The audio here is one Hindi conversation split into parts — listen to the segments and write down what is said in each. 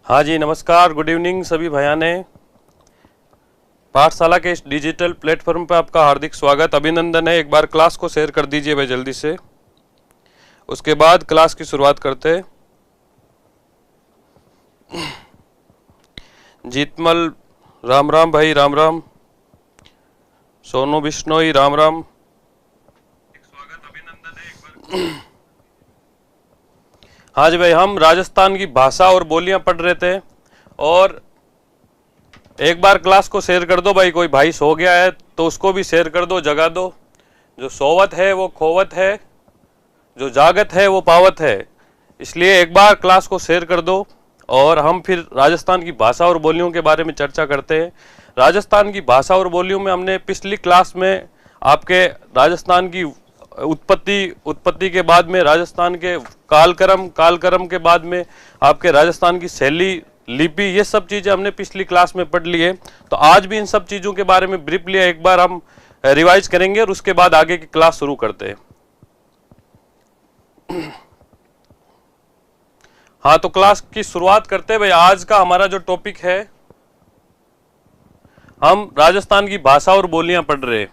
हाँ जी, नमस्कार, गुड इवनिंग सभी भैया ने। पाठशाला के इस डिजिटल प्लेटफॉर्म पर आपका हार्दिक स्वागत, अभिनंदन है। एक बार क्लास को शेयर कर दीजिए भाई जल्दी से, उसके बाद क्लास की शुरुआत करते हैं। जीतमल राम राम भाई, राम राम। सोनू बिश्नोई राम राम। स्वागत, अभिनंदन है एक बार। हाँ जी भाई, हम राजस्थान की भाषा और बोलियां पढ़ रहे थे, और एक बार क्लास को शेयर कर दो भाई। कोई भाई सो गया है तो उसको भी शेयर कर दो, जगा दो। जो सोवत है वो खोवत है, जो जागत है वो पावत है। इसलिए एक बार क्लास को शेयर कर दो, और हम फिर राजस्थान की भाषा और बोलियों के बारे में चर्चा करते हैं। राजस्थान की भाषा और बोलियों में हमने पिछली क्लास में आपके राजस्थान की उत्पत्ति के बाद में राजस्थान के कालक्रम के बाद में आपके राजस्थान की शैली, लिपि, ये सब चीजें हमने पिछली क्लास में पढ़ ली है। तो आज भी इन सब चीजों के बारे में ब्रीफली एक बार हम रिवाइज करेंगे, और उसके बाद आगे की क्लास शुरू करते हैं। हाँ, तो क्लास की शुरुआत करते हैं भाई। आज का हमारा जो टॉपिक है, हम राजस्थान की भाषा और बोलियां पढ़ रहे हैं,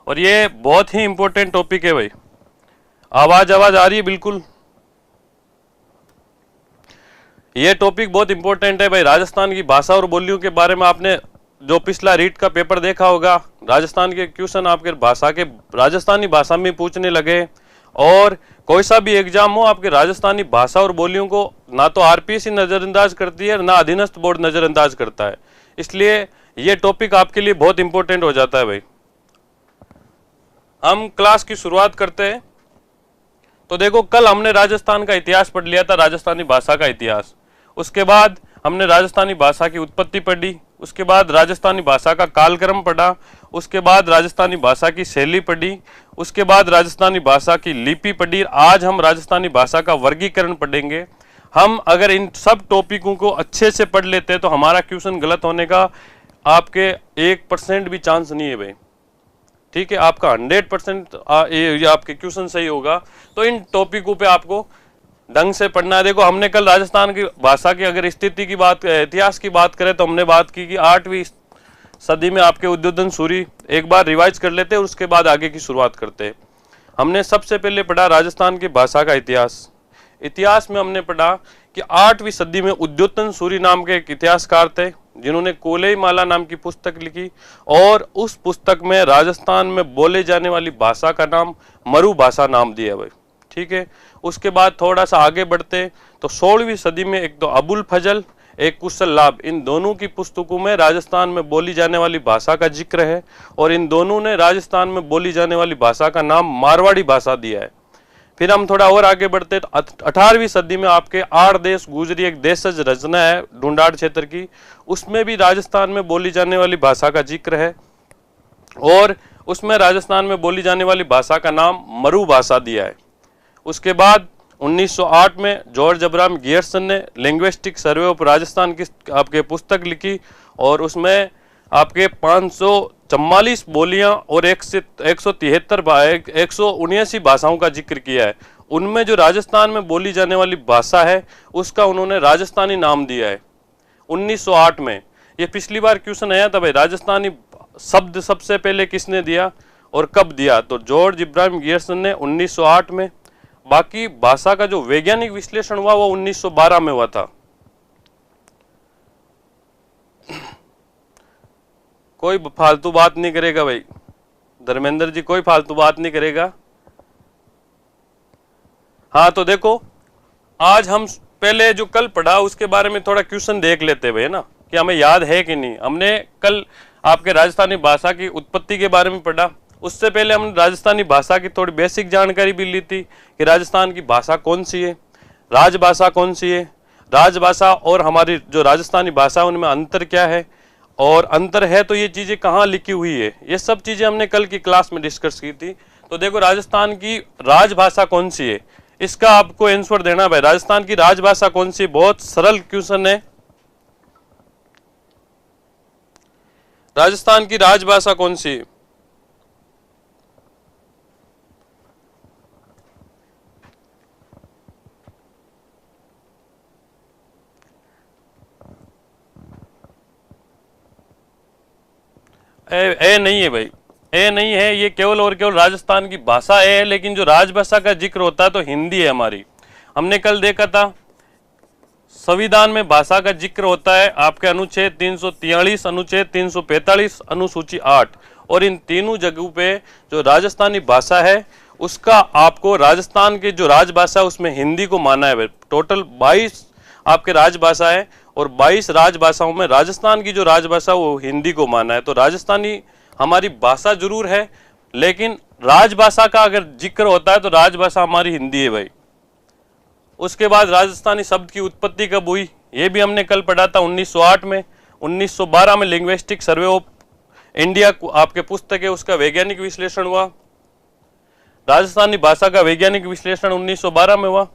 और ये बहुत ही इंपॉर्टेंट टॉपिक है भाई। आवाज आ रही है बिल्कुल। ये टॉपिक बहुत इंपॉर्टेंट है भाई। राजस्थान की भाषा और बोलियों के बारे में आपने जो पिछला रीट का पेपर देखा होगा, राजस्थान के क्वेश्चन आपके भाषा के राजस्थानी भाषा में पूछने लगे, और कोई सा भी एग्जाम हो, आपके राजस्थानी भाषा और बोलियों को ना तो आरपीएससी नजरअंदाज करती है, ना अधीनस्थ बोर्ड नजरअंदाज करता है। इसलिए ये टॉपिक आपके लिए बहुत इंपॉर्टेंट हो जाता है भाई। हम क्लास की शुरुआत करते हैं। तो देखो, कल हमने राजस्थान का इतिहास पढ़ लिया था, राजस्थानी भाषा का इतिहास। उसके बाद हमने राजस्थानी भाषा की उत्पत्ति पढ़ी, उसके बाद राजस्थानी भाषा का कालक्रम पढ़ा, उसके बाद राजस्थानी भाषा की शैली पढ़ी, उसके बाद राजस्थानी भाषा की लिपि पढ़ी। आज हम राजस्थानी भाषा का वर्गीकरण पढ़ेंगे। हम अगर इन सब टॉपिकों को अच्छे से पढ़ लेते हैं तो हमारा क्वेश्चन गलत होने का आपके 1% भी चांस नहीं है भाई। ठीक है, आपका 100% ये आपके क्वेश्चन सही होगा। तो इन टॉपिकों पे आपको ढंग से पढ़ना है। देखो, हमने कल राजस्थान की भाषा की अगर स्थिति की बात, इतिहास की बात करें, तो हमने बात की कि 8वीं सदी में आपके उद्योधन सूरी। एक बार रिवाइज कर लेते हैं, उसके बाद आगे की शुरुआत करते हैं। हमने सबसे पहले पढ़ा राजस्थान की भाषा का इतिहास। इतिहास में हमने पढ़ा कि 8वीं सदी में उद्योधन सूरी नाम के एक इतिहासकार थे, जिन्होंने कोलेमाला नाम की पुस्तक लिखी, और उस पुस्तक में राजस्थान में बोले जाने वाली भाषा का नाम मरु भाषा नाम दिया भाई। ठीक है, उसके बाद थोड़ा सा आगे बढ़ते तो 16वीं सदी में एक तो अबुल फजल, एक कुशल लाभ, इन दोनों की पुस्तकों में राजस्थान में बोली जाने वाली भाषा का जिक्र है, और इन दोनों ने राजस्थान में बोली जाने वाली भाषा का नाम मारवाड़ी भाषा दिया है। फिर हम थोड़ा और आगे बढ़ते तो 18वीं सदी में आपके आठ देश गुजरी एक देशज रचना है ढूंढाड़ क्षेत्र की, उसमें भी राजस्थान में बोली जाने वाली भाषा का जिक्र है, और उसमें राजस्थान में बोली जाने वाली भाषा का नाम मरु भाषा दिया है। उसके बाद 1908 में जॉर्ज अब्राहम गियर्सन ने लिंग्विस्टिक सर्वे ऑफ राजस्थान की आपके पुस्तक लिखी, और उसमें आपके 544 बोलियां और 179 भाषाओं का जिक्र किया है। उनमें जो राजस्थान में बोली जाने वाली भाषा है, उसका उन्होंने राजस्थानी नाम दिया है 1908 में। ये पिछली बार क्वेश्चन आया था भाई, राजस्थानी शब्द सबसे पहले किसने दिया और कब दिया? तो जॉर्ज इब्राहिम गियर्सन ने 1908 में। बाकी भाषा का जो वैज्ञानिक विश्लेषण हुआ वो 1912 में हुआ था। कोई फालतू बात नहीं करेगा भाई, धर्मेंद्र जी कोई फालतू बात नहीं करेगा। हाँ, तो देखो, आज हम पहले जो कल पढ़ा उसके बारे में थोड़ा क्वेश्चन देख लेते भाई, ना कि हमें याद है कि नहीं। हमने कल आपके राजस्थानी भाषा की उत्पत्ति के बारे में पढ़ा। उससे पहले हमने राजस्थानी भाषा की थोड़ी बेसिक जानकारी भी ली थी कि राजस्थान की भाषा कौन सी है, राजभाषा कौन सी है, राजभाषा और हमारी जो राजस्थानी भाषा उनमें अंतर क्या है, और अंतर है तो ये चीजें कहाँ लिखी हुई है। ये सब चीजें हमने कल की क्लास में डिस्कस की थी। तो देखो, राजस्थान की राजभाषा कौन सी है, इसका आपको आंसर देना भाई। राजस्थान की राजभाषा कौन सी? बहुत सरल क्वेश्चन है। राजस्थान की राजभाषा कौन सी? ए नहीं है भाई, ए नहीं है, ये केवल और केवल राजस्थान की भाषा है, लेकिन जो राजभाषा का जिक्र होता है तो हिंदी है हमारी। हमने कल देखा था संविधान में भाषा का जिक्र होता है आपके अनुच्छेद 343, अनुच्छेद 345, अनुसूची 8, और इन तीनों जगहों पे जो राजस्थानी भाषा है उसका आपको राजस्थान की जो राजभाषा उसमें हिंदी को माना है। टोटल 22 आपके राजभाषा है और 22 राजभाषाओं में राजस्थान की जो राजभाषा वो हिंदी को माना है। तो राजस्थानी हमारी भाषा जरूर है, लेकिन राजभाषा का अगर जिक्र होता है तो राजभाषा हमारी हिंदी है भाई। उसके बाद राजस्थानी शब्द की उत्पत्ति कब हुई ये भी हमने कल पढ़ा था 1908 में। 1912 में लिंग्विस्टिक सर्वे ऑफ इंडिया आपके पुस्तक है उसका वैज्ञानिक विश्लेषण हुआ। राजस्थानी भाषा का वैज्ञानिक विश्लेषण 1912 में हुआ।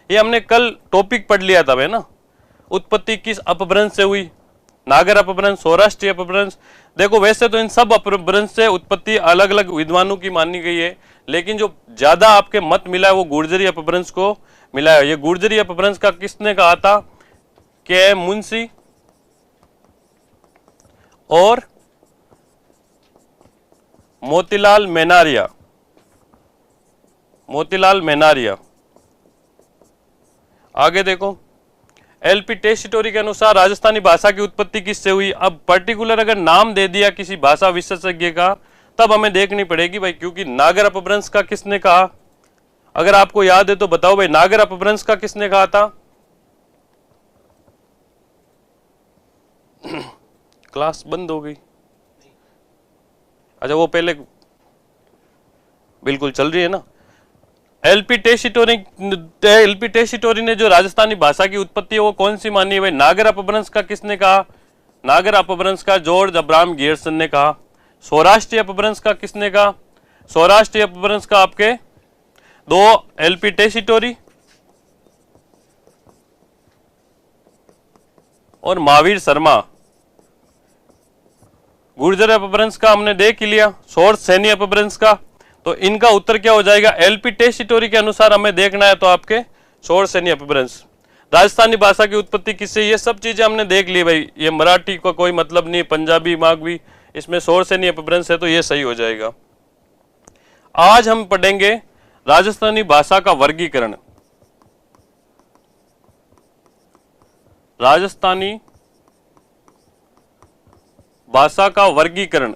ये हमने कल टॉपिक पढ़ लिया था भाई ना। उत्पत्ति किस अपभ्रंश से हुई? नागर अपभ्रंश, सौराष्ट्रीय अपभ्रंश। देखो वैसे तो इन सब अपभ्रंश से उत्पत्ति अलग अलग विद्वानों की मानी गई है, लेकिन जो ज्यादा आपके मत मिला है वो गुर्जरी अपभ्रंश को मिला है। ये गुर्जरी अपभ्रंश का किसने कहा था? के मुंशी और मोतीलाल मेनारिया। मोतीलाल मेनारिया। आगे देखो एलपी टेस्टिटोरी के अनुसार राजस्थानी भाषा की उत्पत्ति किससे हुई? अब पर्टिकुलर अगर नाम दे दिया किसी भाषा विशेषज्ञ का तब हमें देखनी पड़ेगी भाई, क्योंकि नागर अपभ्रंश का किसने कहा? अगर आपको याद है तो बताओ भाई, नागर अपभ्रंश का किसने कहा था? क्लास बंद हो गई। अच्छा वो पहले बिल्कुल चल रही है ना। एलपी टेस्टिटोरी ने जो राजस्थानी भाषा की उत्पत्ति है वो कौन सी मानी है भाई? नागर अपभ्रंश का किसने कहा? नागर अपभ्रंश का जॉर्ज अब्राहम गियर्सन ने कहा। सौराष्ट्रीय अपभ्रंश का किसने कहा? सौराष्ट्रीय अपभ्रंश का आपके दो एलपी टेस्टिटोरी और महावीर शर्मा। गुर्जर अपभ्रंश का हमने देख ही लिया। सोर्स सैनी अपभ्रंश का, तो इनका उत्तर क्या हो जाएगा? एलपी टेस्टिटोरी के अनुसार हमें देखना है तो आपके सोर्स सैनी अपभ्रंश। राजस्थानी भाषा की उत्पत्ति किससे? ये सब चीजें हमने देख ली भाई। ये मराठी को कोई मतलब नहीं, पंजाबी मागवी, इसमें सोर्स सैनी अपभ्रंश है तो ये सही हो जाएगा। आज हम पढ़ेंगे राजस्थानी भाषा का वर्गीकरण। राजस्थानी भाषा का वर्गीकरण।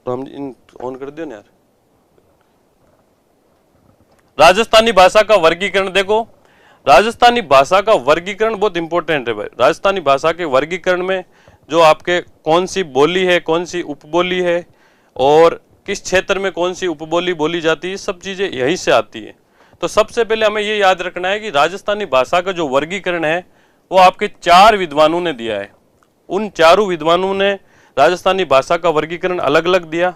तो हम इन ऑन कर दियो ना यार। राजस्थानी भाषा का वर्गीकरण देखो, राजस्थानी भाषा का वर्गीकरण बहुत इंपॉर्टेंट है भाई। राजस्थानी भाषा के वर्गीकरण में जो आपके कौन सी बोली है, कौन सी उपबोली है और किस क्षेत्र में कौन सी उपबोली बोली जाती है, सब चीजें यहीं से आती है। तो सबसे पहले हमें ये याद रखना है कि राजस्थानी भाषा का जो वर्गीकरण है वो आपके 4 विद्वानों ने दिया है। उन चारों विद्वानों ने राजस्थानी भाषा का वर्गीकरण अलग अलग दिया।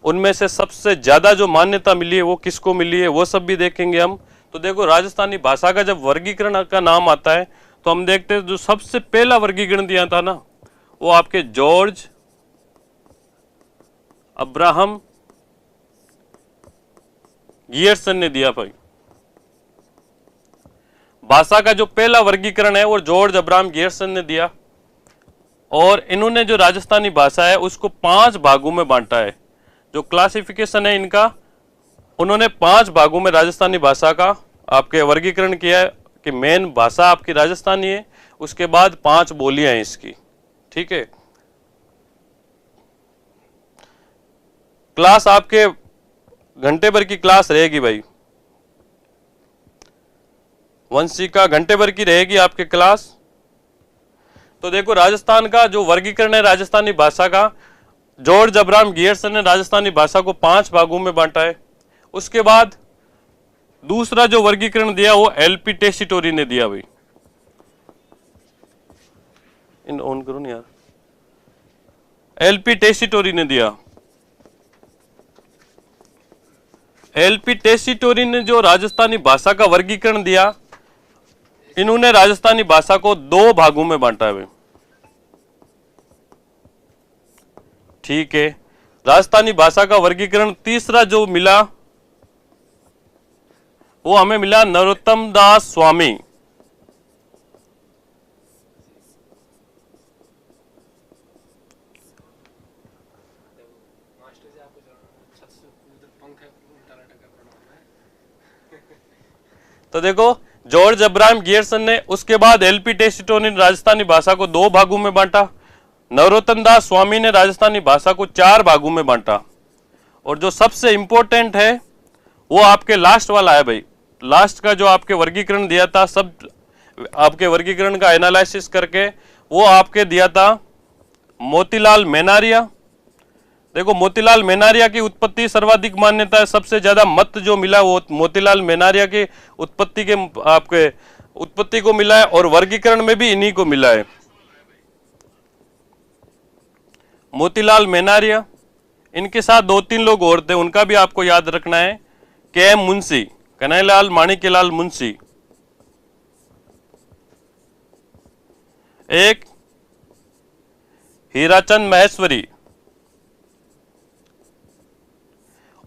उनमें से सबसे ज्यादा जो मान्यता मिली है वो किसको मिली है वो सब भी देखेंगे हम। तो देखो राजस्थानी भाषा का जब वर्गीकरण का नाम आता है तो हम देखते हैं जो सबसे पहला वर्गीकरण दिया था ना वो आपके जॉर्ज अब्राहम गियर्सन ने दिया भाई। भाषा का जो पहला वर्गीकरण है वो जॉर्ज अब्राहम गियर्सन ने दिया, और इन्होंने जो राजस्थानी भाषा है उसको 5 भागों में बांटा है। जो क्लासिफिकेशन है इनका, उन्होंने 5 भागों में राजस्थानी भाषा का आपके वर्गीकरण किया है कि मेन भाषा आपकी राजस्थानी है, उसके बाद 5 बोलियां हैं इसकी। ठीक है, क्लास आपके घंटे भर की क्लास रहेगी भाई। वंशी का घंटे भर की रहेगी आपके क्लास। तो देखो राजस्थान का जो वर्गीकरण है राजस्थानी भाषा का, जॉर्ज अब्राहम गियर्सन ने राजस्थानी भाषा को 5 भागों में बांटा है। उसके बाद दूसरा जो वर्गीकरण दिया वो एलपी टेस्टिटोरी ने दिया भाई। इन ऑन करो ना यार। एलपी टेस्टिटोरी ने दिया। एलपी टेस्टिटोरी ने जो राजस्थानी भाषा का वर्गीकरण दिया, इन्होंने राजस्थानी भाषा को 2 भागों में बांटा है। ठीक है, राजस्थानी भाषा का वर्गीकरण तीसरा जो मिला वो हमें मिला नरोत्तम दास स्वामी। तो देखो जॉर्ज अब्राहम गियर्सन ने उसके बाद एलपी टेसीटो ने राजस्थानी भाषा को 2 भागों में बांटा, नरोत्तम दास स्वामी ने राजस्थानी भाषा को 4 भागों में बांटा, और जो सबसे इंपॉर्टेंट है वो आपके लास्ट वाला है भाई। लास्ट का जो आपके वर्गीकरण दिया था, सब आपके वर्गीकरण का एनालिसिस करके वो आपके दिया था मोतीलाल मेनारिया। देखो मोतीलाल मेनारिया की उत्पत्ति सर्वाधिक मान्यता है, सबसे ज्यादा मत जो मिला वो मोतीलाल मेनारिया की उत्पत्ति के आपके उत्पत्ति को मिला है, और वर्गीकरण में भी इन्हीं को मिला है। मोतीलाल मेनारिया, इनके साथ 2-3 लोग और थे, उनका भी आपको याद रखना है। के मुंशी, कन्हैयालाल माणिक्यलाल मुंशी, एक हीराचंद महेश्वरी,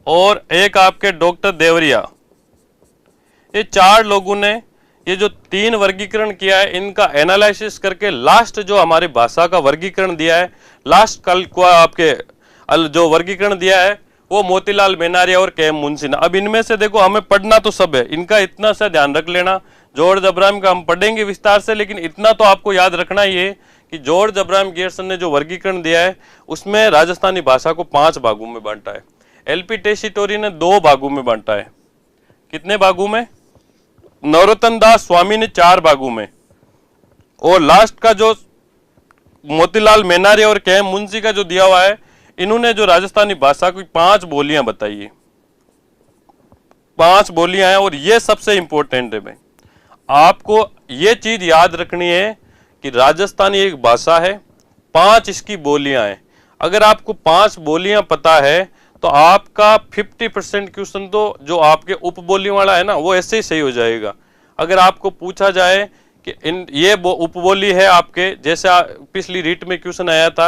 और एक आपके डॉक्टर देवरिया। ये 4 लोगों ने ये जो 3 वर्गीकरण किया है, इनका एनालिसिस करके लास्ट जो हमारी भाषा का वर्गीकरण दिया है, लास्ट कल को आपके जो वर्गीकरण दिया है वो मोतीलाल मेनारिया और के मुंशी ने। अब इनमें से देखो हमें पढ़ना तो सब है, इनका इतना सा ध्यान रख लेना। जॉर्ज अब्राहम का हम पढ़ेंगे विस्तार से, लेकिन इतना तो आपको याद रखना ही है कि जॉर्ज अब्राहम गियर्सन ने जो वर्गीकरण दिया है उसमें राजस्थानी भाषा को 5 भागों में बांटा है। एलपी टेसीटोरी ने 2 भागों में बांटा है। कितने भागों में? नरोत्तम दास स्वामी ने 4 भागों में, और लास्ट का जो मोतीलाल मेनारिया और के मुंशी का जो दिया हुआ है, इन्होंने जो राजस्थानी भाषा की 5 बोलियां बताई है। 5 बोलियां हैं, और ये सबसे इंपॉर्टेंट है भाई। आपको ये चीज याद रखनी है कि राजस्थानी एक भाषा है, 5 इसकी बोलियां हैं। अगर आपको 5 बोलियां पता है तो आपका 50% क्वेश्चन तो जो आपके उपबोलियों वाला है ना, वो ऐसे ही सही हो जाएगा। अगर आपको पूछा जाए कि ये उपबोली है आपके, जैसे पिछली रीट में क्वेश्चन आया था,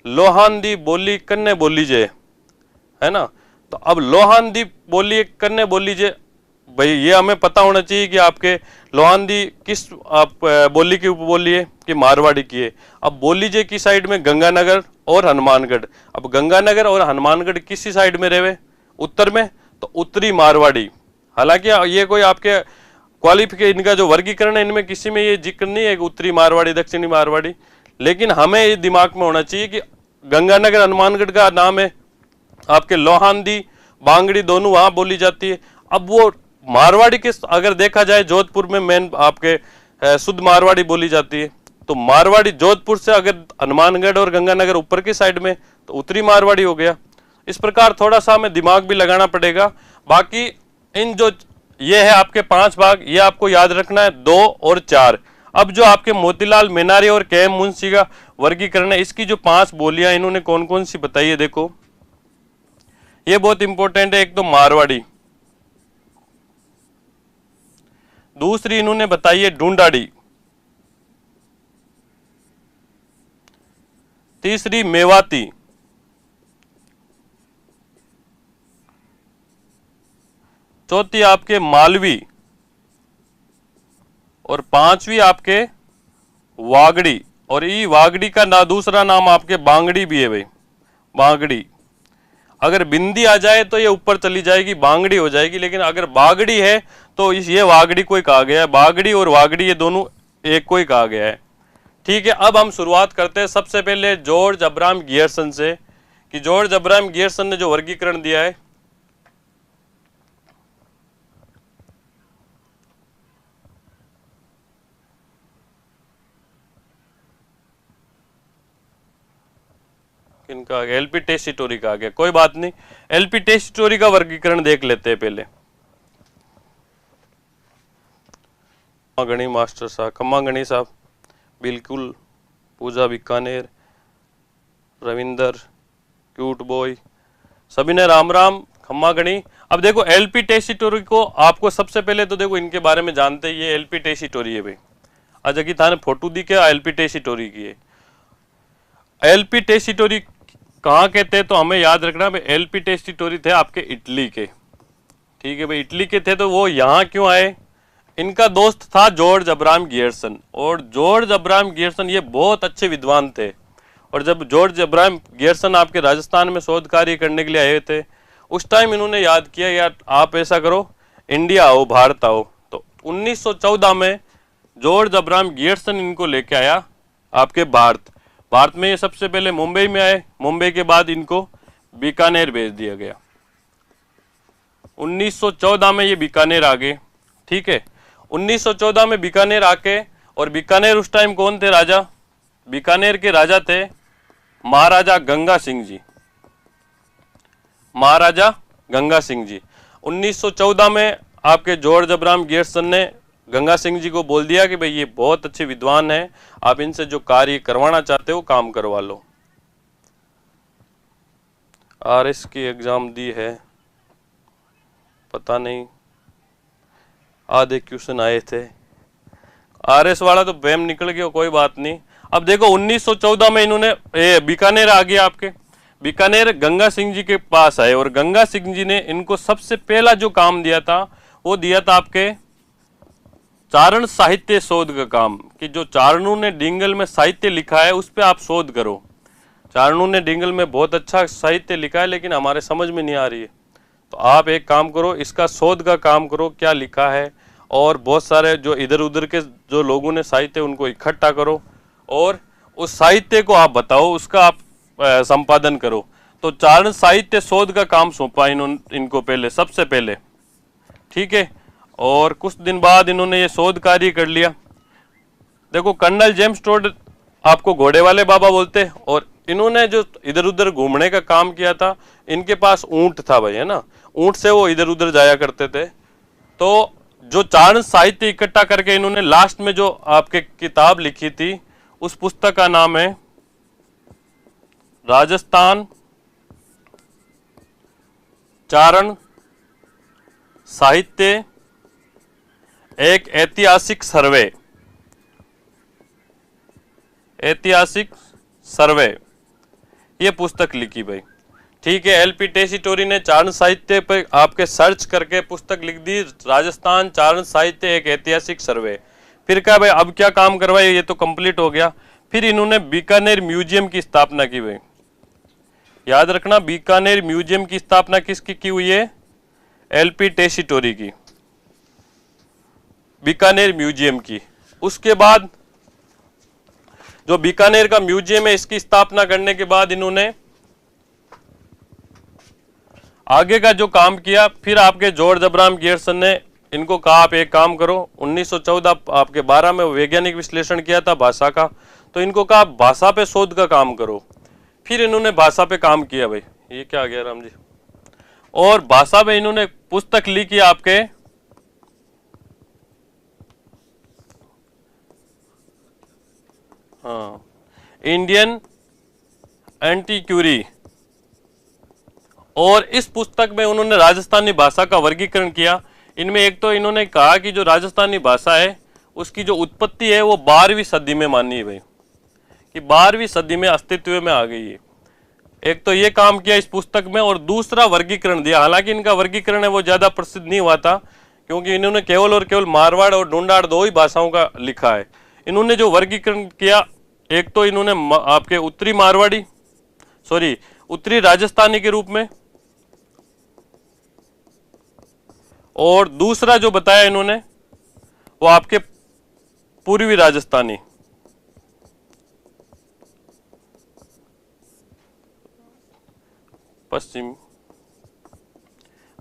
लोहांदी बोली कन्ने बोली जे, है ना, तो अब लोहांदी बोली कन्ने बोली जे, भाई ये हमें पता होना चाहिए कि आपके लोहांदी किस आप बोली की उपबोली है कि मारवाड़ी की है। अब बोली जे की साइड में गंगानगर और हनुमानगढ़। अब गंगानगर और हनुमानगढ़ किसी साइड में रहे? उत्तर में, तो उत्तरी मारवाड़ी। हालांकि ये कोई आपके क्वालिफिकेशन, इनका जो वर्गीकरण है इनमें किसी में ये जिक्र नहीं है उत्तरी मारवाड़ी दक्षिणी मारवाड़ी, लेकिन हमें ये दिमाग में होना चाहिए कि गंगानगर हनुमानगढ़ का नाम है आपके लोहांदी बांगड़ी, दोनों वहां बोली जाती है। अब वो मारवाड़ी के अगर देखा जाए जोधपुर में मेन आपके शुद्ध मारवाड़ी बोली जाती है, तो मारवाड़ी जोधपुर से अगर हनुमानगढ़ और गंगानगर ऊपर की साइड में, तो उत्तरी मारवाड़ी हो गया। इस प्रकार थोड़ा सा हमें दिमाग भी लगाना पड़ेगा। बाकी इन जो ये है आपके 5 भाग, ये आपको याद रखना है, 2 और 4। अब जो आपके मोतीलाल मेनारिया और के मुंशी का वर्गीकरण है, इसकी जो 5 बोलियां इन्होंने कौन कौन सी बताई है, देखो ये बहुत इंपॉर्टेंट है। एक तो मारवाड़ी, दूसरी इन्होंने बताई है ढूंढाड़ी, तीसरी मेवाती, चौथी आपके मालवी, और 5वीं आपके वागड़ी। और ये वागड़ी का ना दूसरा नाम आपके बांगड़ी भी है भाई, बांगड़ी। अगर बिंदी आ जाए तो ये ऊपर चली जाएगी, बांगड़ी हो जाएगी, लेकिन अगर बागड़ी है तो ये वागड़ी को ही कहा गया है। बागड़ी और वागड़ी ये दोनों एक को ही कहा गया है। ठीक है, अब हम शुरुआत करते हैं सबसे पहले जॉर्ज अब्राहम गियर्सन से, कि जॉर्ज अब्राहम गियर्सन ने जो वर्गीकरण दिया है, इनका एलपी टेसीटोरी का आ गया, कोई बात नहीं। एलपी टेसीटोरी का वर्गीकरण देख लेते हैं पहले। खम्मागणी मास्टर साहब, खम्मागणी साहब बिल्कुल, पूजा बीकानेर, रविंदर, क्यूट बॉय, सभी ने राम राम, खम्मागणी। अब देखो एलपी टेसीटोरी को आपको सबसे पहले तो देखो इनके बारे में जानते ही, ये एलपी टेसीटोरी है भाई। आज की थाने फोटो दिखे एलपी टेसीटोरी की है। एलपी टेसीटोरी कहाँ के थे तो हमें याद रखना भाई, एलपी टेसीटोरी थे आपके इटली के। ठीक है भाई, इटली के थे तो वो यहाँ क्यों आए? इनका दोस्त था जॉर्ज अब्राहम गियर्सन, और जॉर्ज अब्राहम गियर्सन ये बहुत अच्छे विद्वान थे। और जब जॉर्ज अब्राहम गियर्सन आपके राजस्थान में शोध कार्य करने के लिए आए थे, उस टाइम इन्होंने याद किया यार आप ऐसा करो, इंडिया आओ, भारत आओ। तो 1914 में जॉर्ज अब्राहम गियर्सन इनको लेके आया आपके भारत। भारत में ये सबसे पहले मुंबई में आए, मुंबई के बाद इनको बीकानेर भेज दिया गया। 1914 में ये बीकानेर आ गए, ठीक है। 1914 में बीकानेर आके, और बीकानेर उस टाइम कौन थे राजा? बीकानेर के राजा थे महाराजा गंगा सिंह जी, महाराजा गंगा सिंह जी। 1914 में आपके जॉर्ज अब्राहम गियर्सन ने गंगा सिंह जी को बोल दिया कि भाई ये बहुत अच्छे विद्वान हैं, आप इनसे जो कार्य करवाना चाहते हो काम करवा लो। आरएस की एग्जाम दी है, पता नहीं, आधे क्वेश्चन आए थे। आरएस वाला तो बैम निकल गया, कोई बात नहीं। अब देखो 1914 में इन्होंने बीकानेर आ गया आपके, बीकानेर गंगा सिंह जी के पास आए, और गंगा सिंह जी ने इनको सबसे पहला जो काम दिया था वो दिया था आपके चारण साहित्य शोध का काम, कि जो चारणों ने डिंगल में साहित्य लिखा है उस पर आप शोध करो। चारणों ने डिंगल में बहुत अच्छा साहित्य लिखा है लेकिन हमारे समझ में नहीं आ रही है, तो आप एक काम करो, इसका शोध का काम करो, क्या लिखा है, और बहुत सारे जो इधर उधर के जो लोगों ने साहित्य उनको इकट्ठा करो और उस साहित्य को आप बताओ, उसका आप संपादन करो। तो चारण साहित्य शोध का काम सौंपा इनको पहले, सबसे पहले, ठीक है। और कुछ दिन बाद इन्होंने ये शोध कार्य कर लिया। देखो कर्नल जेम्स टोड आपको घोड़े वाले बाबा बोलते, और इन्होंने जो इधर उधर घूमने का काम किया था, इनके पास ऊंट था भाई, है ना, ऊंट से वो इधर उधर जाया करते थे। तो जो चारण साहित्य इकट्ठा करके इन्होंने लास्ट में जो आपके किताब लिखी थी, उस पुस्तक का नाम है राजस्थान चारण साहित्य एक ऐतिहासिक सर्वे, ऐतिहासिक सर्वे, ये पुस्तक लिखी भाई, ठीक है। एलपी टेसीटोरी ने चारण साहित्य पे आपके सर्च करके पुस्तक लिख दी, राजस्थान चारण साहित्य एक ऐतिहासिक सर्वे। फिर क्या भाई, अब क्या काम करवाए, ये तो कंप्लीट हो गया। फिर इन्होंने बीकानेर म्यूजियम की स्थापना की भाई, याद रखना, बीकानेर म्यूजियम की स्थापना किसकी की हुई है? एलपी टेसीटोरी की, बीकानेर म्यूजियम की। उसके बाद जो बीकानेर का म्यूजियम है, इसकी स्थापना करने के बाद इन्होंने आगे का जो काम किया, फिर आपके जॉर्ज अब्राहम गियर्सन ने इनको कहा आप एक काम करो, 1914 आपके 12 में वैज्ञानिक विश्लेषण किया था भाषा का, तो इनको कहा भाषा पे शोध का काम करो। फिर इन्होंने भाषा पे काम किया भाई, ये क्या आ गया राम जी, और भाषा पे इन्होंने पुस्तक लिखी आपके हाँ, इंडियन एंटीक्यूरी। और इस पुस्तक में उन्होंने राजस्थानी भाषा का वर्गीकरण किया। इनमें एक तो इन्होंने कहा कि जो राजस्थानी भाषा है उसकी जो उत्पत्ति है वो 12वीं सदी में मानी है भाई, कि 12वीं सदी में अस्तित्व में आ गई है। एक तो ये काम किया इस पुस्तक में, और दूसरा वर्गीकरण दिया। हालांकि इनका वर्गीकरण है वो ज्यादा प्रसिद्ध नहीं हुआ था, क्योंकि इन्होंने केवल और केवल मारवाड़ और ढूंढाड़ 2 ही भाषाओं का लिखा है। इन्होंने जो वर्गीकरण किया, एक तो इन्होंने आपके उत्तरी मारवाड़ी, सॉरी उत्तरी राजस्थानी के रूप में, और दूसरा जो बताया इन्होंने वो आपके पूर्वी राजस्थानी,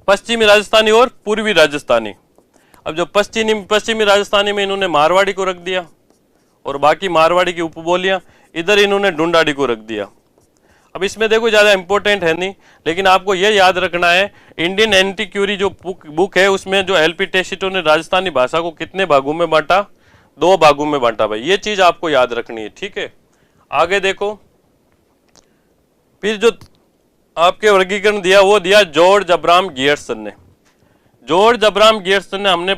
पश्चिमी राजस्थानी और पूर्वी राजस्थानी। अब जो पश्चिमी राजस्थानी में इन्होंने मारवाड़ी को रख दिया, और बाकी मारवाड़ी की उपबोलियां इधर इन्होंने ढूंढाड़ी को रख दिया। अब इसमें देखो ज्यादा इंपॉर्टेंट है नहीं, लेकिन आपको यह याद रखना है, इंडियन एंटीक्यूरी जो बुक है उसमें जो एलपी टेसीटो ने राजस्थानी भाषा को कितने भागों में बांटा? 2 भागों में बांटा भाई, ये चीज आपको याद रखनी है, ठीक है। आगे देखो, फिर जो आपके वर्गीकरण दिया वो दिया जॉर्ज अब्राहम गियर्सन ने। जॉर्ज अब्राहम गियर्सन ने हमने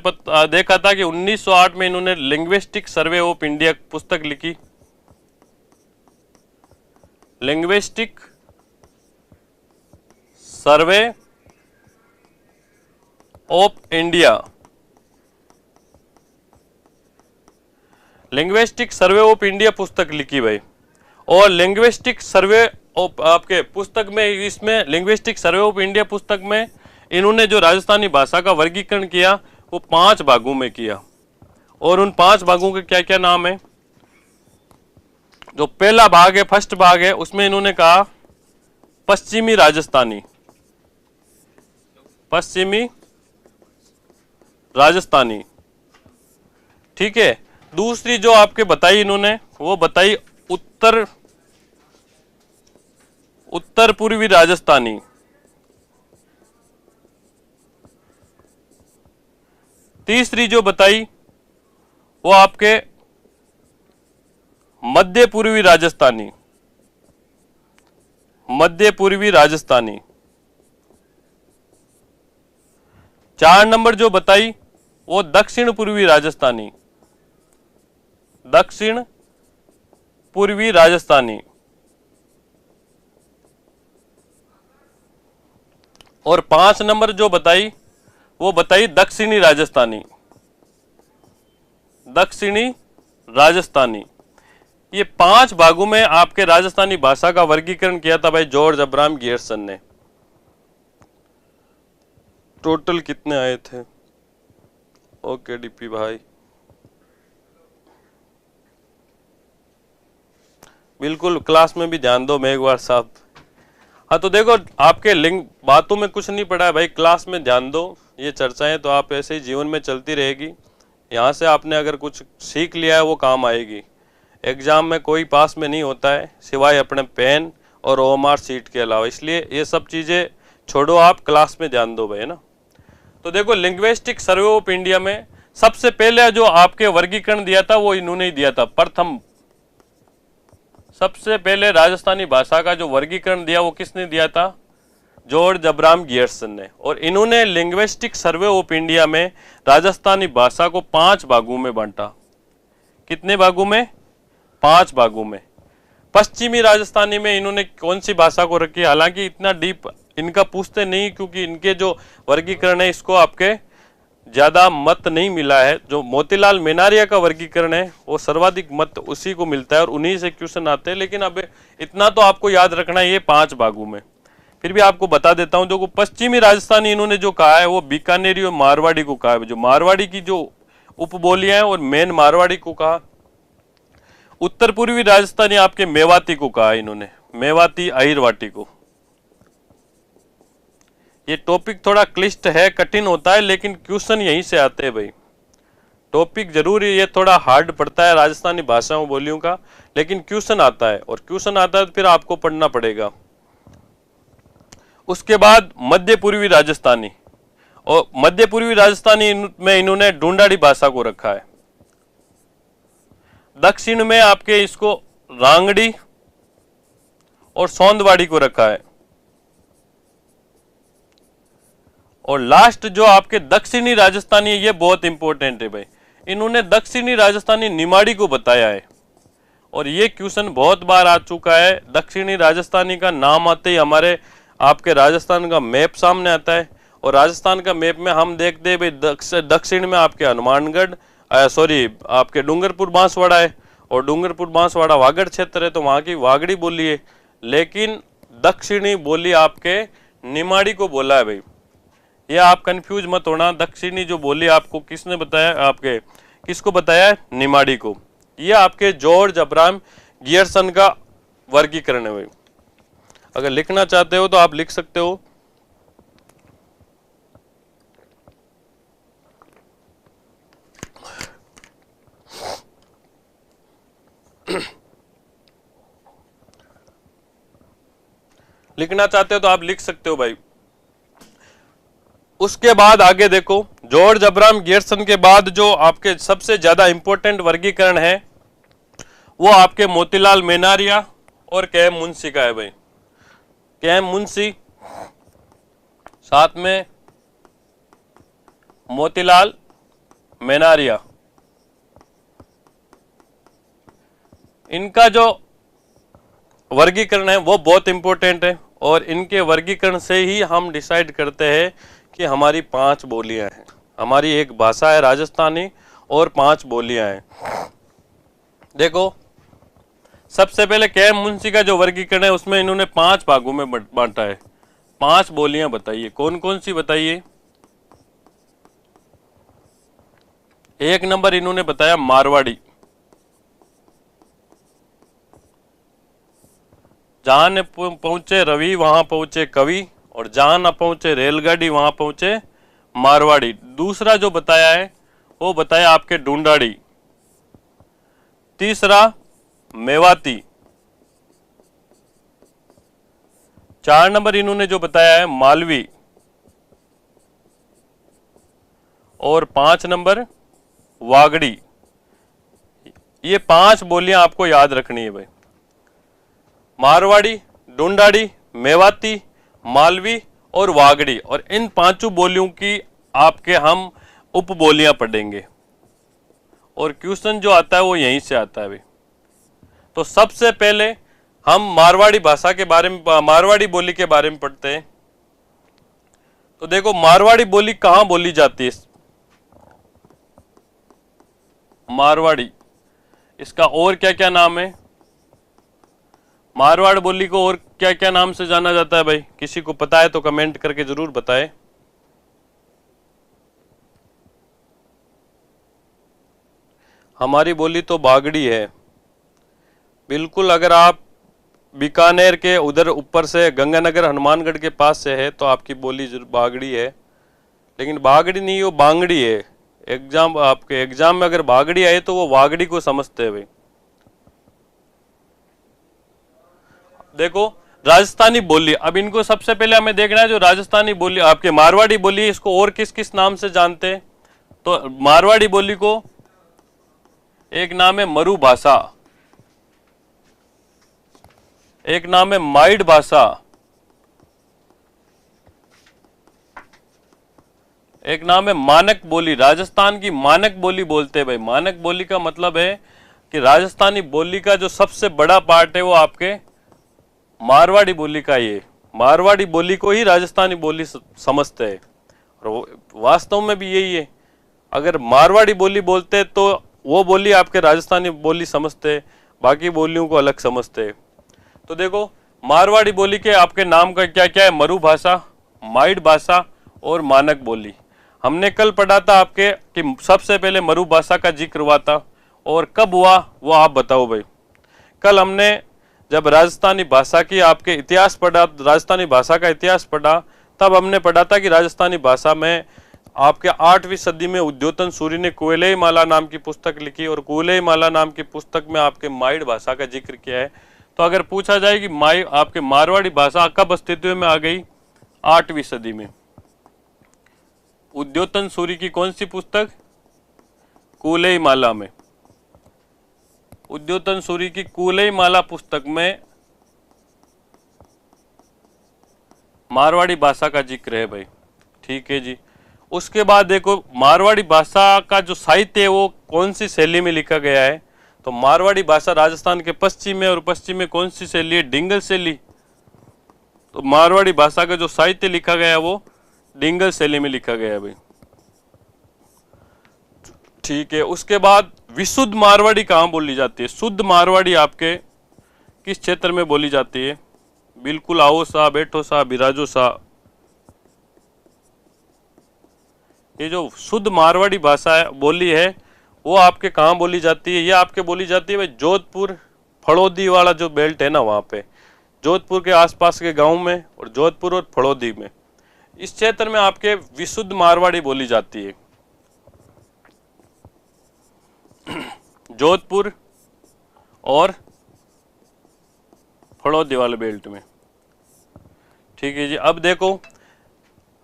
देखा था कि 1908 में इन्होंने लिंग्विस्टिक सर्वे ऑफ इंडिया पुस्तक लिखी, linguistic survey of India, linguistic survey of India पुस्तक लिखी भाई। और लिंग्विस्टिक सर्वे आपके पुस्तक में, इसमें लिंग्विस्टिक सर्वे ऑफ इंडिया पुस्तक में इन्होंने जो राजस्थानी भाषा का वर्गीकरण किया वो 5 भागों में किया। और उन 5 भागों के क्या क्या नाम है? जो पहला भाग है, फर्स्ट भाग है, उसमें इन्होंने कहा पश्चिमी राजस्थानी, पश्चिमी राजस्थानी, ठीक है। दूसरी जो आपके बताई इन्होंने, वो बताई उत्तर पूर्वी राजस्थानी। तीसरी जो बताई वो आपके मध्य पूर्वी राजस्थानी, मध्य पूर्वी राजस्थानी। 4 नंबर जो बताई वो दक्षिण पूर्वी राजस्थानी, दक्षिण पूर्वी राजस्थानी। और 5 नंबर जो बताई वो बताई दक्षिणी राजस्थानी, दक्षिणी राजस्थानी। ये 5 भागों में आपके राजस्थानी भाषा का वर्गीकरण किया था भाई जॉर्ज अब्राहम गियर्सन ने। टोटल कितने आए थे? ओके डीपी भाई, बिल्कुल क्लास में भी ध्यान दो मेघवार साहब। हाँ तो देखो, आपके लिंग बातों में कुछ नहीं पड़ा है भाई, क्लास में ध्यान दो। ये चर्चाएं तो आप ऐसे ही जीवन में चलती रहेगी। यहाँ से आपने अगर कुछ सीख लिया है वो काम आएगी। एग्जाम में कोई पास में नहीं होता है सिवाय अपने पेन और ओएमआर सीट के अलावा, इसलिए ये सब चीज़ें छोड़ो, आप क्लास में ध्यान दो भाई, है ना। तो देखो, लिंग्विस्टिक सर्वे ऑफ इंडिया में सबसे पहले जो आपके वर्गीकरण दिया था वो इन्होंने ही दिया था। प्रथम सबसे पहले राजस्थानी भाषा का जो वर्गीकरण दिया वो किसने दिया था? जॉर्ज अब्राहम गियर्सन ने। और इन्होंने लिंग्विस्टिक सर्वे ऑफ इंडिया में राजस्थानी भाषा को 5 भागों में बांटा। कितने भागों में? 5 भागों में। पश्चिमी राजस्थानी में इन्होंने कौन सी भाषा को रखी? हालांकि इतना डीप इनका पूछते नहीं, क्योंकि इनके जो वर्गीकरण है इसको आपके ज्यादा मत नहीं मिला है। जो मोतीलाल मेनारिया का वर्गीकरण है वो सर्वाधिक मत उसी को मिलता है और उन्हीं से क्वेश्चन आते हैं। लेकिन अब इतना तो आपको याद रखना है, ये 5 भागों में। फिर भी आपको बता देता हूं, जो पश्चिमी राजस्थानी इन्होंने जो कहा है वो बीकानेरी और मारवाड़ी को कहा है। जो मारवाड़ी की जो उपबोलियां हैं और मेन मारवाड़ी को कहा। उत्तर पूर्वी राजस्थानी आपके मेवाती को कहा इन्होंने, मेवाती अहिरवाटी को। ये टॉपिक थोड़ा क्लिष्ट है, कठिन होता है, लेकिन क्वेश्चन यहीं से आते हैं भाई। टॉपिक जरूर ये थोड़ा हार्ड पड़ता है राजस्थानी भाषाओं बोलियों का, लेकिन क्वेश्चन आता है, और क्वेश्चन आता है तो फिर आपको पढ़ना पड़ेगा। उसके बाद मध्य पूर्वी राजस्थानी, और मध्य पूर्वी राजस्थानी में इन्होंने ढूंढाड़ी भाषा को रखा है। दक्षिण में आपके इसको रांगड़ी और सौंदवाड़ी को रखा है। और लास्ट जो आपके दक्षिणी राजस्थानी, ये बहुत इंपॉर्टेंट है भाई, इन्होंने दक्षिणी राजस्थानी निमाड़ी को बताया है। और ये क्वेश्चन बहुत बार आ चुका है। दक्षिणी राजस्थानी का नाम आते ही हमारे आपके राजस्थान का मैप सामने आता है, और राजस्थान का मैप में हम देखते हैं भाई दक्षिण में आपके हनुमानगढ़, आपके डूंगरपुर बांसवाड़ा है, और डूंगरपुर बांसवाड़ा वागड़ क्षेत्र है, तो वहाँ की वागड़ी बोली है। लेकिन दक्षिणी बोली आपके निमाड़ी को बोला है भाई, ये आप कंफ्यूज मत होना। दक्षिणी जो बोली आपको किसने बताया? आपके किसको बताया है? निमाड़ी को। ये आपके जॉर्ज अब्राहम गियर्सन का वर्गीकरण है भाई। अगर लिखना चाहते हो तो आप लिख सकते हो। लिखना चाहते हो तो आप लिख सकते हो भाई। उसके बाद आगे देखो, जॉर्ज अब्राहम गियर्सन के बाद जो आपके सबसे ज्यादा इंपॉर्टेंट वर्गीकरण है वो आपके मोतीलाल मेनारिया और केएम मुंशी का है भाई। केएम मुंशी साथ में मोतीलाल मेनारिया, इनका जो वर्गीकरण है वो बहुत इंपॉर्टेंट है। और इनके वर्गीकरण से ही हम डिसाइड करते हैं कि हमारी 5 बोलियां हैं। हमारी एक भाषा है राजस्थानी और 5 बोलियां हैं। देखो, सबसे पहले के मुंशी का जो वर्गीकरण है उसमें इन्होंने 5 भागों में बांटा है। 5 बोलियां बताइए, कौन कौन सी बताइए। 1 नंबर इन्होंने बताया मारवाड़ी। जहां न पहुंचे रवि वहां पहुंचे कवि, और जहां न पहुंचे रेलगाड़ी वहां पहुंचे मारवाड़ी। दूसरा जो बताया है वो बताया आपके ढूंढाड़ी। तीसरा मेवाती। 4 नंबर इन्होंने जो बताया है मालवी। और 5 नंबर वागड़ी। ये 5 बोलियां आपको याद रखनी है भाई। मारवाड़ी, ढूंढाड़ी, मेवाती, मालवी और वागड़ी। और इन 5 बोलियों की आपके हम उपबोलियां पढ़ेंगे और क्वेश्चन जो आता है वो यहीं से आता है भाई। तो सबसे पहले हम मारवाड़ी भाषा के बारे में, मारवाड़ी बोली के बारे में पढ़ते हैं। तो देखो मारवाड़ी बोली कहां बोली जाती है। मारवाड़ी, इसका और क्या क्या नाम है। मारवाड़ बोली को और क्या क्या नाम से जाना जाता है भाई, किसी को पता है तो कमेंट करके जरूर बताएं। हमारी बोली तो बागड़ी है बिल्कुल। अगर आप बीकानेर के उधर ऊपर से गंगानगर हनुमानगढ़ के पास से है तो आपकी बोली जरूर बागड़ी है, लेकिन बागड़ी नहीं, वो बांगड़ी है। आपके एग्जाम में अगर बागड़ी आए तो वो वागड़ी को समझते हैं भाई। देखो राजस्थानी बोली, अब इनको सबसे पहले हमें देखना है जो राजस्थानी बोली आपके मारवाड़ी बोली, इसको और किस किस नाम से जानते हैं। तो मारवाड़ी बोली को एक नाम है मरु भाषा, एक नाम है माइड भाषा, एक नाम है मानक बोली। राजस्थान की मानक बोली बोलते हैं भाई। मानक बोली का मतलब है कि राजस्थानी बोली का जो सबसे बड़ा पार्ट है वो आपके मारवाड़ी बोली का ही है। मारवाड़ी बोली को ही राजस्थानी बोली समझते हैं और वास्तव में भी यही है। अगर मारवाड़ी बोली बोलते हैं तो वो बोली आपके राजस्थानी बोली समझते हैं, बाकी बोलियों को अलग समझते हैं। तो देखो मारवाड़ी बोली के आपके नाम का क्या क्या है, मरु भाषा, माइड भाषा और मानक बोली। हमने कल पढ़ा था आपके कि सबसे पहले मरु भाषा का जिक्र हुआ था, और कब हुआ वो आप बताओ भाई। कल हमने जब राजस्थानी भाषा की आपके इतिहास पढ़ा, राजस्थानी भाषा का इतिहास पढ़ा, तब हमने पढ़ा था कि राजस्थानी भाषा में आपके 8वीं सदी में उद्योतन सूरी ने कुवलई माला नाम की पुस्तक लिखी, और कुवलई माला नाम की पुस्तक में आपके माइड भाषा का जिक्र किया है। तो अगर पूछा जाए कि आपके मारवाड़ी भाषा कब अस्तित्व में आ गई, 8वीं सदी में। उद्योतन सूरी की कौन सी पुस्तक, कुवलई माला में। उद्योतन सूरी की कुवलई माला पुस्तक में मारवाड़ी भाषा का जिक्र है भाई। ठीक है जी। उसके बाद देखो मारवाड़ी भाषा का जो साहित्य है वो कौन सी शैली में लिखा गया है। तो मारवाड़ी भाषा राजस्थान के पश्चिम में, और पश्चिम में कौन सी शैली है, डिंगल शैली। तो मारवाड़ी भाषा का जो साहित्य लिखा गया है वो डिंगल शैली में लिखा गया है भाई। ठीक है। उसके बाद विशुद्ध मारवाड़ी कहाँ बोली जाती है। शुद्ध मारवाड़ी आपके किस क्षेत्र में बोली जाती है। बिल्कुल आओ सा, बैठो सा, बिराजो सा। ये जो शुद्ध मारवाड़ी भाषा है, बोली है, वो आपके कहाँ बोली जाती है। ये आपके बोली जाती है भाई जोधपुर फड़ौदी वाला जो बेल्ट है ना, वहाँ पे जोधपुर के आसपास के गांव में, और जोधपुर और फड़ौदी में, इस क्षेत्र में आपके विशुद्ध मारवाड़ी बोली जाती है। जोधपुर और फड़ौदी वाले बेल्ट में। ठीक है जी। अब देखो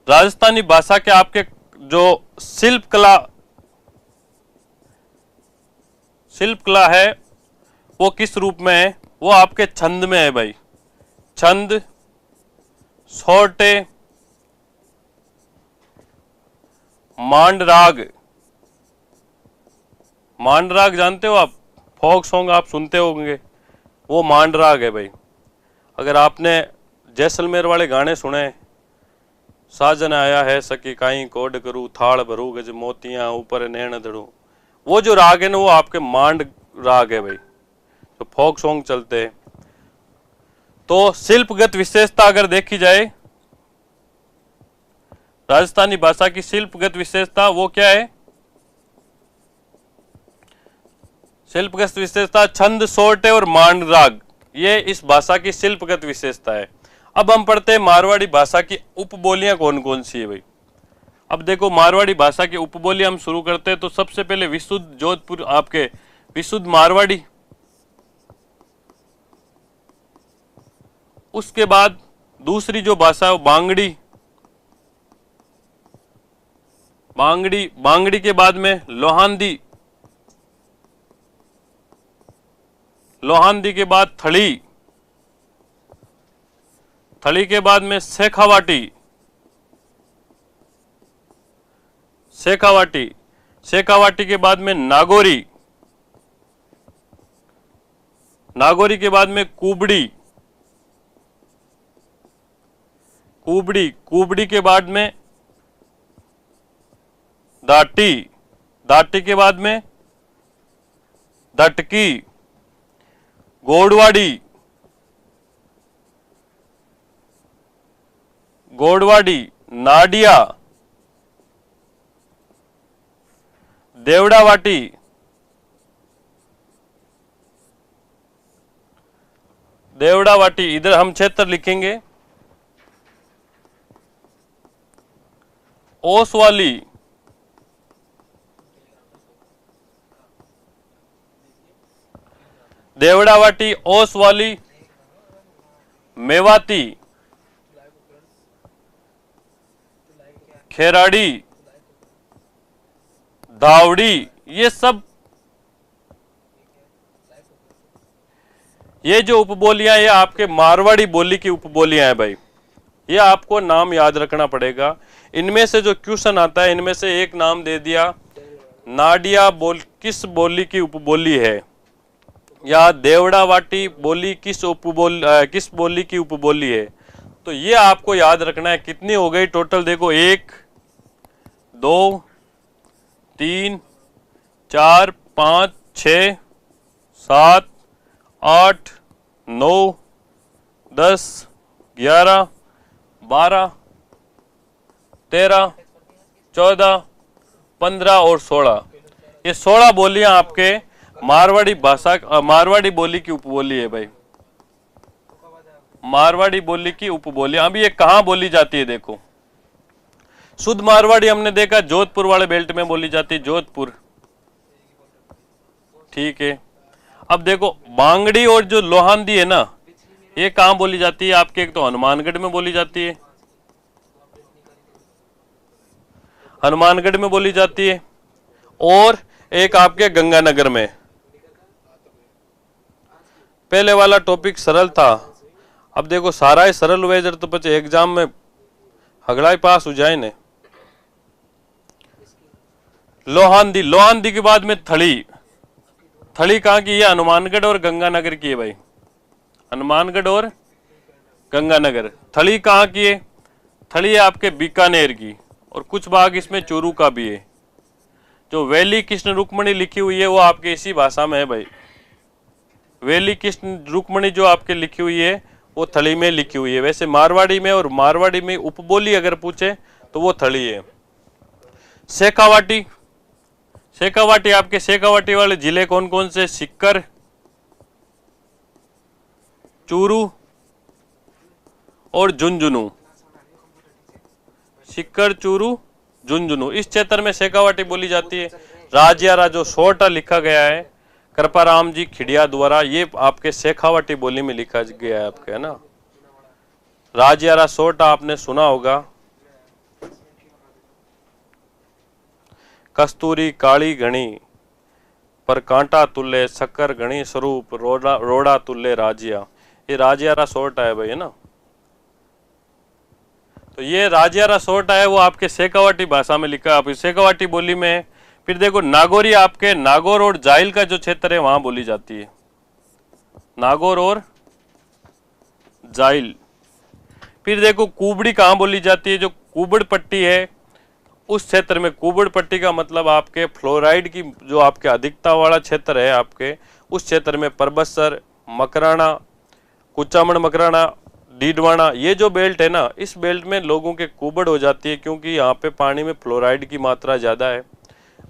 राजस्थानी भाषा के आपके जो शिल्प कला है वो किस रूप में है, वो आपके छंद में है भाई। छंद, सोटे, मांडराग। मांडराग जानते हो आप, फोक सॉन्ग आप सुनते होंगे, वो मांडराग है भाई। अगर आपने जैसलमेर वाले गाने सुने, साजन आया है सकी काई कोड करूँ, थाल भरू गज मोतियां ऊपर नैन धड़ू, वो जो राग है ना वो आपके मांड राग है भाई। तो फोक सॉन्ग चलते हैं। तो शिल्पगत विशेषता अगर देखी जाए, राजस्थानी भाषा की शिल्पगत विशेषता वो क्या है? शिल्पगत विशेषता छंद, सोरठे और मांड राग, ये इस भाषा की शिल्पगत विशेषता है। अब हम पढ़ते हैं मारवाड़ी भाषा की उपबोलियां कौन कौन सी है भाई। अब देखो मारवाड़ी भाषा की उपबोलियां हम शुरू करते हैं। तो सबसे पहले विशुद्ध जोधपुर, आपके विशुद्ध मारवाड़ी, उसके बाद दूसरी जो भाषा है वो बांगड़ी, बांगड़ी के बाद में लोहांदी, लोहांदी के बाद थली, थली के बाद में शेखावाटी, शेखावाटी, शेखावाटी के बाद में नागौरी, नागौरी के बाद में कुबड़ी, कुबड़ी, कुबड़ी के बाद में दाटी, दाटी के बाद में दटकी, गोडवाड़ी, गोडवाड़ी, नाडिया, देवड़ावाटी, देवड़ावाटी, इधर हम क्षेत्र लिखेंगे ओसवाली, देवड़ावाटी, ओसवाली, मेवाती, खेराड़ी, धावड़ी, ये सब, ये जो उपबोलियां ये आपके मारवाड़ी बोली की उपबोलियां हैं भाई। ये आपको नाम याद रखना पड़ेगा। इनमें से जो क्वेश्चन आता है, इनमें से एक नाम दे दिया, नाडिया बोल किस बोली की उपबोली है, या देवड़ावाटी बोली किस बोली की उपबोली है। तो ये आपको याद रखना है। कितनी हो गई टोटल? देखो 1 2 3 4 5 6 7 8 9 10 11 12 13 14 15 और 16, ये 16 बोलियां आपके मारवाड़ी भाषा, मारवाड़ी बोली की उपबोली है भाई। मारवाड़ी बोली की उपबोलियां अभी ये कहां बोली जाती है? देखो शुद्ध मारवाड़ी हमने देखा जोधपुर वाले बेल्ट में बोली जाती है, जोधपुर, ठीक है। अब देखो बांगड़ी और जो लोहांदी है ना, ये कहां बोली जाती है आपके? एक तो हनुमानगढ़ में बोली जाती है, हनुमानगढ़ में बोली जाती है, और एक आपके गंगानगर में। पहले वाला टॉपिक सरल था, अब देखो सारा ही सरल हुए जर तो बच्चे एग्जाम में हगड़ा ही पास हो जाए ने। लोहांदी, लोहांदी के बाद में थली, थली कहाँ की है? हनुमानगढ़ और गंगानगर की है भाई, हनुमानगढ़ और गंगानगर। थली कहाँ की है? थली है आपके बीकानेर की, और कुछ भाग इसमें चूरू का भी है। जो वैली कृष्ण रुक्मणी लिखी हुई है वो आपके इसी भाषा में है भाई। वैली कृष्ण रुक्मणी जो आपके लिखी हुई है वो थली में लिखी हुई है। वैसे मारवाड़ी में, और मारवाड़ी में उपबोली अगर पूछे तो वो थली है। शेखावाटी, शेखावाटी आपके शेखावाटी वाले जिले कौन कौन से? सीकर, चूरू और झुंझुनू। सीकर, चूरू, झुंझुनू, इस क्षेत्र में शेखावाटी बोली जाती है। राजयारा जो शोर्टा लिखा गया है कृपाराम जी खिड़िया द्वारा, ये आपके शेखावाटी बोली में लिखा गया है आपके, है ना। राजयारा शोर्टा आपने सुना होगा। कस्तूरी काली घणी पर कांटा तुल्ले, शक्कर घणी स्वरूप, रोड़ा तुल्ले राजिया, ये राजयारा शोर्टा है भाई, है ना। तो ये राजयारा शोर्टा है वो आपके शेखावाटी भाषा में लिखा है, शेखावाटी बोली में। फिर देखो नागौरी, आपके नागौर और जाइल का जो क्षेत्र है वहां बोली जाती है, नागौर और जाइल। फिर देखो कुबड़ी कहां बोली जाती है? जो कुबड़ पट्टी है उस क्षेत्र में कुबड़ पट्टी का मतलब आपके फ्लोराइड की जो आपके अधिकता वाला क्षेत्र है आपके, उस क्षेत्र में परबतसर, मकराना, कुचामन मकराना, डीडवाना, ये जो बेल्ट है ना, इस बेल्ट में लोगों के कुबड़ हो जाती है क्योंकि यहाँ पे पानी में फ्लोराइड की मात्रा ज़्यादा है।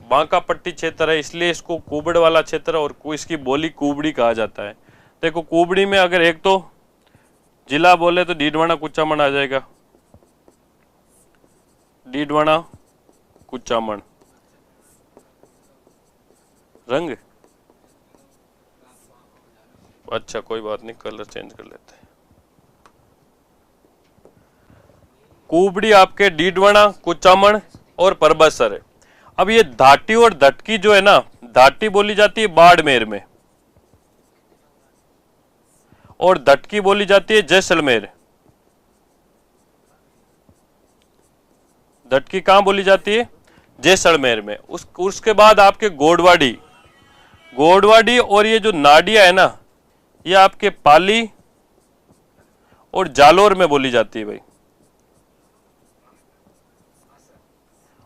बांका पट्टी क्षेत्र है इसलिए इसको कुबड़ वाला क्षेत्र और इसकी बोली कुबड़ी कहा जाता है। देखो कुबड़ी में अगर एक तो जिला बोले तो डीडवाना कुचामन आ जाएगा, डीडवाना कुचामन। रंग अच्छा कोई बात नहीं, कलर चेंज कर लेते हैं। कुबड़ी आपके डीडवाना, कुचामन और परबतसर है। अब ये धाटी और धटकी जो है ना, धाटी बोली जाती है बाड़मेर में और धटकी बोली जाती है जैसलमेर। धटकी कहां बोली जाती है? जैसलमेर में। उसके बाद आपके गोडवाड़ी, गोडवाड़ी और ये जो नाडिया है ना, ये आपके पाली और जालोर में बोली जाती है भाई।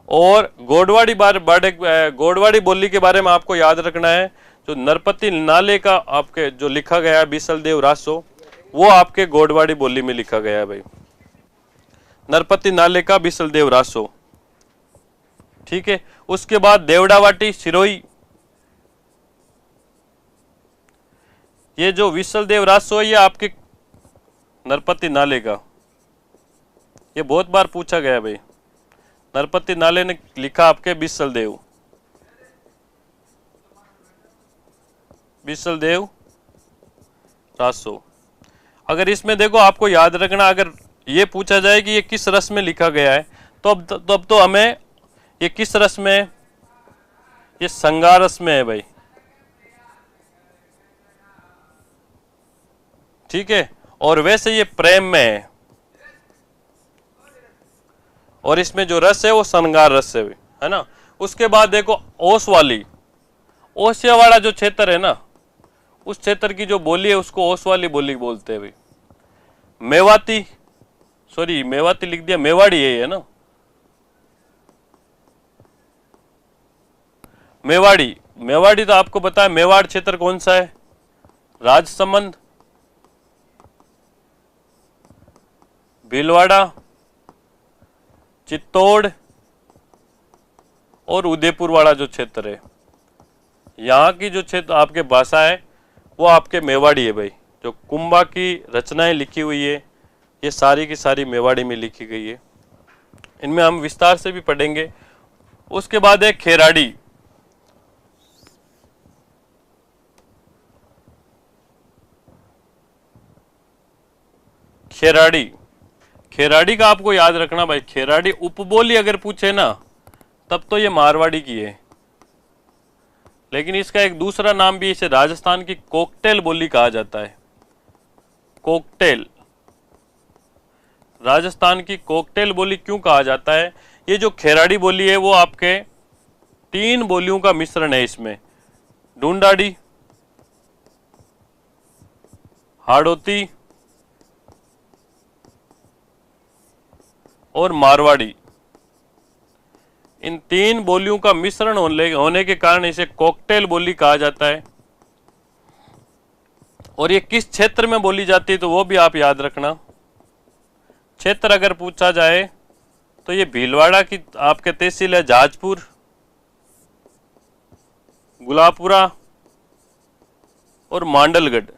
और गोडवाड़ी बोली के बारे में आपको याद रखना है, जो नरपति नाले का आपके जो लिखा गया है बिसलदेव रासो, वो आपके गोडवाड़ी बोली में लिखा गया है भाई। नरपति नाले का बिसलदेव रासो, ठीक है। उसके बाद देवड़ावाटी, सिरोही, ये जो विसलदेव रासो है ये आपके नरपति नाले का, ये बहुत बार पूछा गया भाई। नरपति नाले ने लिखा आपके बिसलदेव रासो। अगर इसमें देखो आपको याद रखना, अगर ये पूछा जाए कि ये किस रस में लिखा गया है तो अब तो हमें ये किस रस में है? ये संगार रस में है भाई, ठीक है। और वैसे ये प्रेम में है और इसमें जो रस है वो संगार रस है ना। उसके बाद देखो ओसवाली, ओसिया वाला जो क्षेत्र है ना, उस क्षेत्र की जो बोली है उसको ओसवाली बोली बोलते हैं भाई। मेवाती, सॉरी मेवाती लिख दिया, मेवाड़ी है ना। मेवाड़ी तो आपको पता है मेवाड़ क्षेत्र कौन सा है? राजसमंद, भीलवाड़ा, चित्तौड़ और उदयपुर वाला जो क्षेत्र है, यहाँ की जो क्षेत्र आपके भाषा है वो आपके मेवाड़ी है भाई। जो कुंभा की रचनाएं लिखी हुई है ये सारी की सारी मेवाड़ी में लिखी गई है। इनमें हम विस्तार से भी पढ़ेंगे। उसके बाद है खेराड़ी, खेराड़ी का आपको याद रखना भाई। खेराड़ी उपबोली अगर पूछे ना तब तो ये मारवाड़ी की है, लेकिन इसका एक दूसरा नाम भी, इसे राजस्थान की कोकटेल बोली कहा जाता है। कोकटेल, राजस्थान की कोकटेल बोली क्यों कहा जाता है? ये जो खेराड़ी बोली है वो आपके 3 बोलियों का मिश्रण है। इसमें ढूंढाड़ी, हाड़ौती और मारवाड़ी, इन 3 बोलियों का मिश्रण होने के कारण इसे कॉकटेल बोली कहा जाता है। और ये किस क्षेत्र में बोली जाती है तो वो भी आप याद रखना। क्षेत्र अगर पूछा जाए तो ये भीलवाड़ा की आपके तहसील है जाजपुर, गुलापुरा और मांडलगढ़।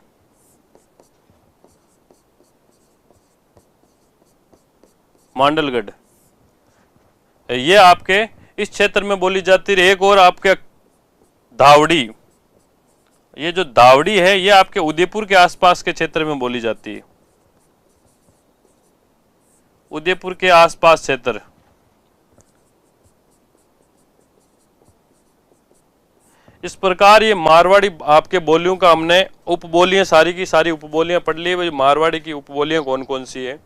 ये आपके इस क्षेत्र में बोली जाती है। एक और आपके धावड़ी, ये जो धावड़ी है ये आपके उदयपुर के आसपास के क्षेत्र में बोली जाती है। उदयपुर के आसपास क्षेत्र। इस प्रकार ये मारवाड़ी आपके बोलियों का हमने उपबोलियां, सारी की सारी उपबोलियां पढ़ ली है। मारवाड़ी की उपबोलियां कौन कौन सी है?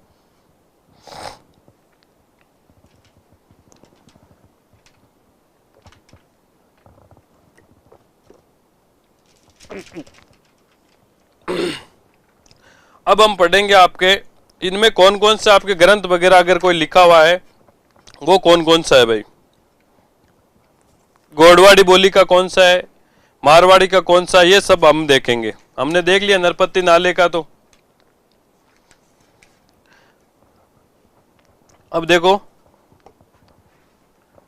अब हम पढ़ेंगे आपके इनमें कौन कौन से आपके ग्रंथ वगैरह अगर कोई लिखा हुआ है वो कौन कौन सा है भाई। गोडवाड़ी बोली का कौन सा है, मारवाड़ी का कौन सा, ये सब हम देखेंगे। हमने देख लिया नरपति नाले का। तो अब देखो,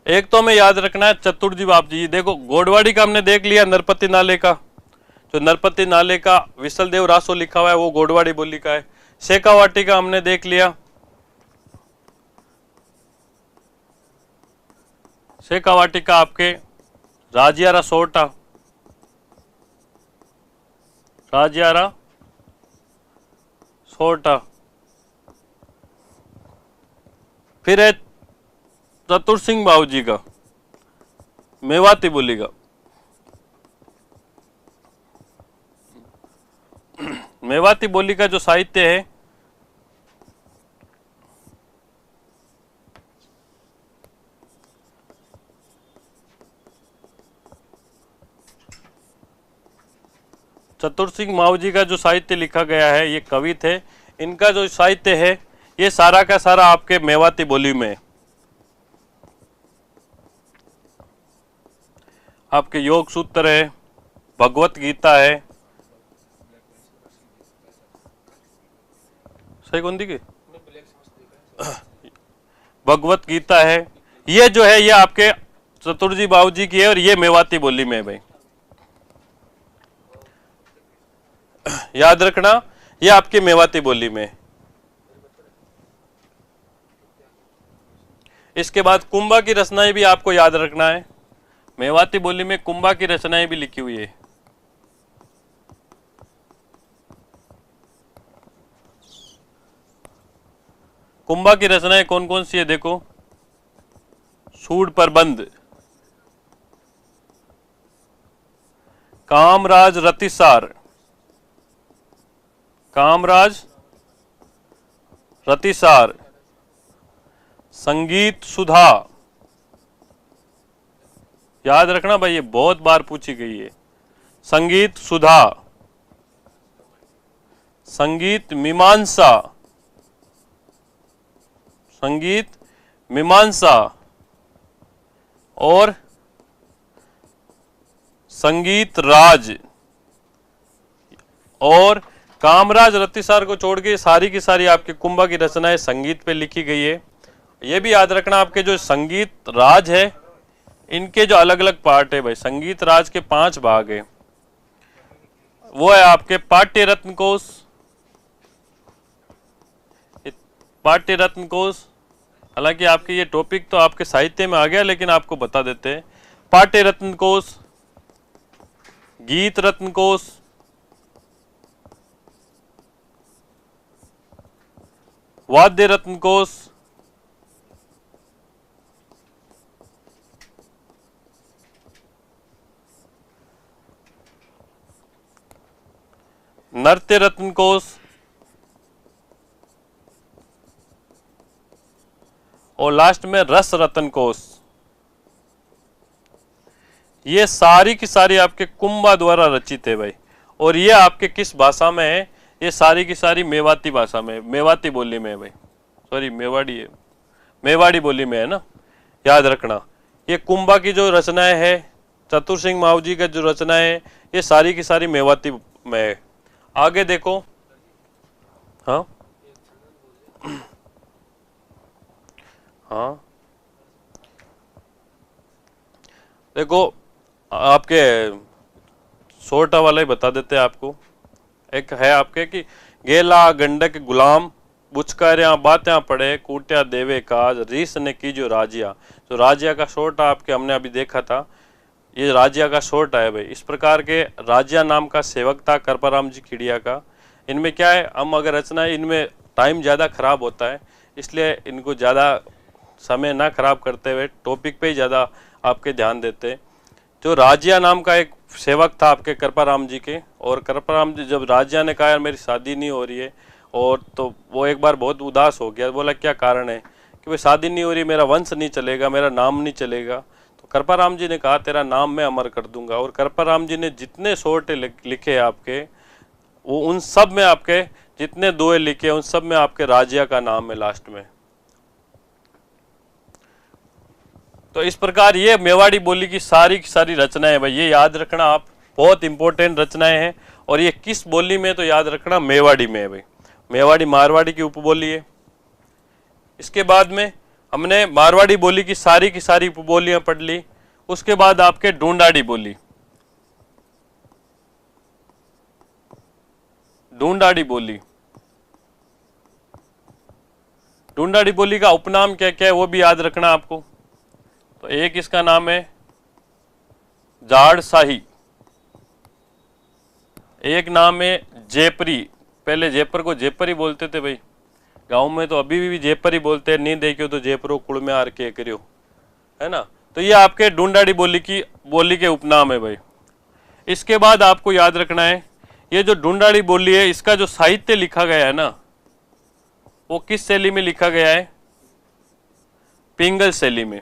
एक तो हमें याद रखना है चतुर्जी बापजी। देखो गोडवाड़ी का हमने देख लिया, नरपति नाले का, जो नरपति नाले का विसल देव रासो लिखा हुआ है वो गोडवाड़ी बोली का है। शेखावाटी का हमने देख लिया, शेखावाटी का आपके राजियारा सोटा, राजियारा सोटा। फिर है चतुर सिंह बाबूजी का मेवाती बोली का। मेवाती बोली का जो साहित्य है चतुर सिंह मावजी का जो साहित्य लिखा गया है, ये कवि थे, इनका जो साहित्य है ये सारा का सारा आपके मेवाती बोली में। आपके योग सूत्र है, भगवत गीता है, सही कौन दी की भगवत गीता है, ये जो है ये आपके चतुर्जी बाबूजी की है और ये मेवाती बोली में है भाई, याद रखना, ये आपकी मेवाती बोली में। इसके बाद कुंभा की रचनाएं भी आपको याद रखना है, मेवाती बोली में कुंभा की रचनाएं भी लिखी हुई है। कुंभा की रचनाएं कौन कौन सी है देखो, सूड प्रबंध, कामराज रतिसार, कामराज रतिसार, संगीत सुधा, याद रखना भाई ये बहुत बार पूछी गई है, संगीत सुधा, संगीत मीमांसा, संगीत मीमांसा और संगीत राज। और कामराज रतिसार को छोड़ के सारी की सारी आपकी कुंभा की रचनाएं संगीत पे लिखी गई है। ये भी याद रखना आपके जो संगीत राज है इनके जो अलग अलग पार्ट है भाई, संगीत राज के 5 भाग है। वो है आपके पाट्य रत्न कोश, पाट्य रत्न कोश, हालांकि आपके ये टॉपिक तो आपके साहित्य में आ गया लेकिन आपको बता देते हैं। पाट्य रत्न कोश, गीत रत्न कोश, वाद्य रत्न कोश, नृत्य रत्न कोश और लास्ट में रस रत्न कोश। ये सारी की सारी आपके कुंभा द्वारा रचित है भाई। और ये आपके किस भाषा में है, ये सारी की सारी मेवाती भाषा में, मेवाती बोली में है भाई, सॉरी मेवाड़ी है, मेवाड़ी बोली में है ना, याद रखना। ये कुंभा की जो रचनाएं है, चतुर सिंह मावजी का जो रचनाएं है, ये सारी की सारी मेवाती में है। आगे देखो, हाँ हाँ देखो, आपके छोटा वाला ही बता देते हैं आपको। एक है आपके कि गेला गंडक गुलाम बुचकारिया बात्या पड़े कूट्या देवे काज रीस ने की जो राजिया। जो राजिया का शॉर्ट आपके हमने अभी देखा था, ये राजिया का शॉर्ट है भाई। इस प्रकार के राजिया नाम का सेवक था करपाराम जी खिड़िया का। इनमें क्या है, हम अगर रचना है, इनमें टाइम ज़्यादा खराब होता है, इसलिए इनको ज़्यादा समय ना खराब करते हुए टॉपिक पे ही ज़्यादा आपके ध्यान देते। जो राजिया नाम का एक सेवक था आपके कृपाराम जी के, और कृपाराम जी जब राजिया ने कहा यार मेरी शादी नहीं हो रही है, और तो वो एक बार बहुत उदास हो गया, बोला क्या कारण है, कि भाई शादी नहीं हो रही, मेरा वंश नहीं चलेगा, मेरा नाम नहीं चलेगा। तो कृपाराम जी ने कहा तेरा नाम मैं अमर कर दूंगा। और कृपाराम जी ने जितने शॉर्ट लिखे आपके, वो उन सब में आपके जितने दोहे लिखे उन सब में आपके राजिया का नाम है लास्ट में। तो इस प्रकार ये मेवाड़ी बोली की सारी रचनाएं भाई, ये याद रखना आप, बहुत इंपॉर्टेंट रचनाएं हैं। और ये किस बोली में, तो याद रखना मेवाड़ी में है भाई। मेवाड़ी मारवाड़ी की उपबोली है। इसके बाद में हमने मारवाड़ी बोली की सारी उपबोलियां पढ़ ली। उसके बाद आपके ढूंढाड़ी बोली, ढूंढाड़ी बोली, ढूंढाड़ी बोली का उपनाम क्या क्या है वो भी याद रखना आपको। तो एक इसका नाम है जाड़शाही, एक नाम है जेपरी, पहले जयपुर को जेपर ही बोलते थे भाई, गांव में तो अभी भी जेपर ही बोलते हैं, नहीं देखियो तो जयपुर कुड़ में आर के करियो, है ना। तो ये आपके ढूंढाड़ी बोली के उपनाम है भाई। इसके बाद आपको याद रखना है, ये जो ढूंढाड़ी बोली है इसका जो साहित्य लिखा गया है ना, वो किस शैली में लिखा गया है? पिंगल शैली में।